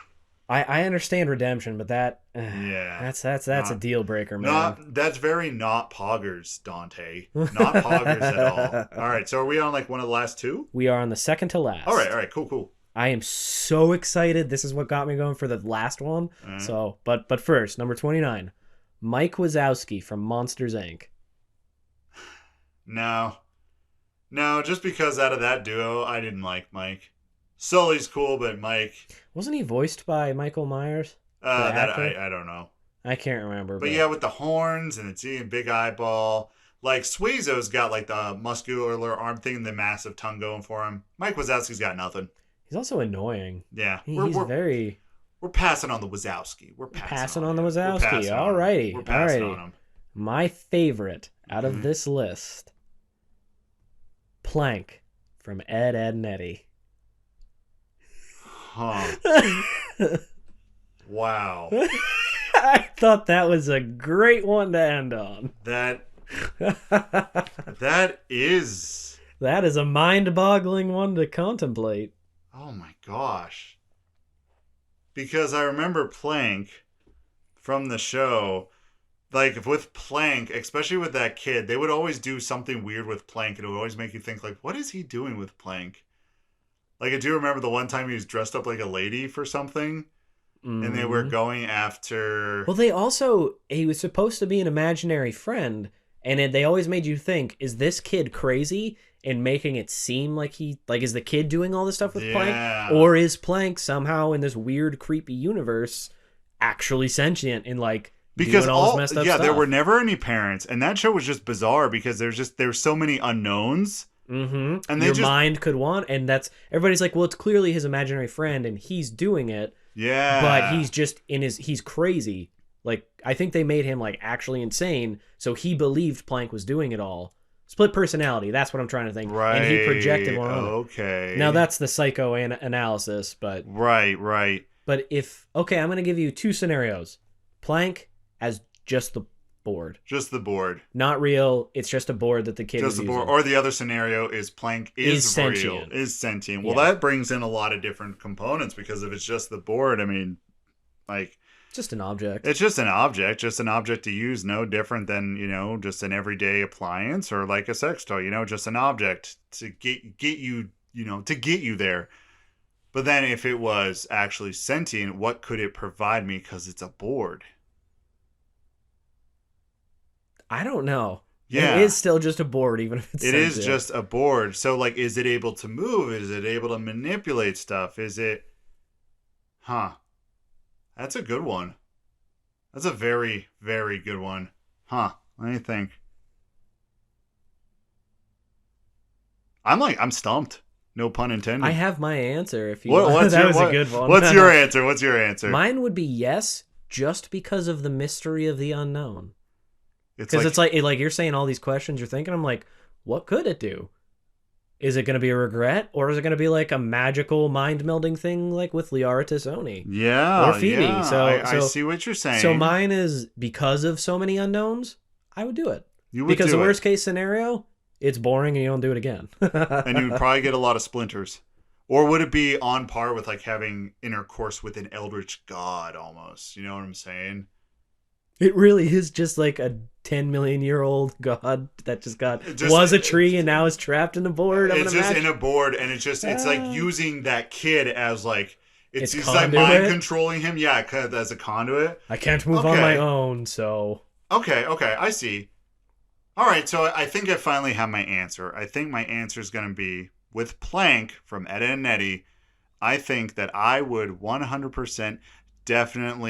Speaker 3: I understand redemption, but that's a deal breaker, man.
Speaker 2: That's very not poggers, Dante. Not poggers at all. All right, so are we on like one of the last two?
Speaker 3: We are on the second to last.
Speaker 2: All right, cool.
Speaker 3: I am so excited. This is what got me going for the last one.
Speaker 2: Right.
Speaker 3: So, but first, number 29, Mike Wazowski from Monsters Inc.
Speaker 2: No, just because out of that duo, I didn't like Mike. Sully's cool, but Mike...
Speaker 3: Wasn't he voiced by Michael Myers?
Speaker 2: I don't know.
Speaker 3: I can't remember.
Speaker 2: But yeah, with the horns and it's eating big eyeball. Like, Suizo's got like the muscular arm thing and the massive tongue going for him. Mike Wazowski's got nothing.
Speaker 3: He's also annoying.
Speaker 2: Yeah.
Speaker 3: We're
Speaker 2: passing on the Wazowski. We're passing on
Speaker 3: the Wazowski. Alrighty.
Speaker 2: We're passing on him.
Speaker 3: My favorite out of this list, Plank from Ed, Edd n Eddy.
Speaker 2: Huh. Wow.
Speaker 3: I thought that was a great one to end on.
Speaker 2: That is
Speaker 3: a mind-boggling one to contemplate.
Speaker 2: Oh my gosh. Because I remember Plank from the show, like with Plank, especially with that kid, they would always do something weird with Plank, and it would always make you think, like, what is he doing with Plank? Like, I do remember the one time he was dressed up like a lady for something, and they were going after...
Speaker 3: Well, he was supposed to be an imaginary friend, and they always made you think, is this kid crazy? And making it seem like is the kid doing all this stuff with Plank? Or is Plank somehow in this weird, creepy universe actually sentient and
Speaker 2: because
Speaker 3: doing all this messed up stuff?
Speaker 2: There were never any parents, and that show was just bizarre because there's so many unknowns.
Speaker 3: Mm-hmm. And your mind could want, and everybody's like, well, it's clearly his imaginary friend, and he's doing it.
Speaker 2: Yeah,
Speaker 3: but he's just he's crazy. Like, I think they made him actually insane, so he believed Plank was doing it all. Split personality, that's what I'm trying to think.
Speaker 2: Right.
Speaker 3: And he projected one on it.
Speaker 2: Okay.
Speaker 3: Now that's the psychoanalysis, but...
Speaker 2: Right.
Speaker 3: But I'm going to give you two scenarios. Plank as just the board.
Speaker 2: Just the board.
Speaker 3: Not real, it's just a board that the kid is
Speaker 2: using.
Speaker 3: Board.
Speaker 2: Or the other scenario is Plank is real.
Speaker 3: Sentient.
Speaker 2: Is sentient. Well, that brings in a lot of different components, because if it's just the board, I mean,
Speaker 3: just an object.
Speaker 2: It's just an object to use, no different than, just an everyday appliance or like a sex toy, just an object to get you, to get you there. But then if it was actually sentient, what could it provide me? Because it's a board.
Speaker 3: I don't know.
Speaker 2: Yeah.
Speaker 3: It is still just a board, even if it's sentient.
Speaker 2: It is just a board. So, is it able to move? Is it able to manipulate stuff? Is it... Huh. That's a good one. That's a very, very good one. Huh. Let me think. I'm stumped. No pun intended.
Speaker 3: I have my answer. If you
Speaker 2: a good one. What's your answer?
Speaker 3: Mine would be yes, just because of the mystery of the unknown.
Speaker 2: Because
Speaker 3: it's like you're saying all these questions you're thinking. I'm like, what could it do? Is it going to be a regret, or is it going to be a magical mind melding thing with Liara Tassoni?
Speaker 2: Yeah,
Speaker 3: or Phoebe.
Speaker 2: Yeah.
Speaker 3: So
Speaker 2: I see what you're saying.
Speaker 3: So mine is because of so many unknowns. I would do it.
Speaker 2: You would
Speaker 3: because
Speaker 2: do
Speaker 3: the worst case scenario, it's boring and you don't do it again.
Speaker 2: And you would probably get a lot of splinters. Or would it be on par with having intercourse with an eldritch god almost? You know what I'm saying?
Speaker 3: It really is just a 10 million year old god that was a tree and now is trapped in a board.
Speaker 2: It's just in a board, and it's using that kid as it's mind controlling him. Yeah, as a conduit.
Speaker 3: I can't move on my own, so.
Speaker 2: Okay, I see. All right, so I think I finally have my answer. I think my answer is going to be with Plank from Etta and Nettie. I think that I would 100% definitely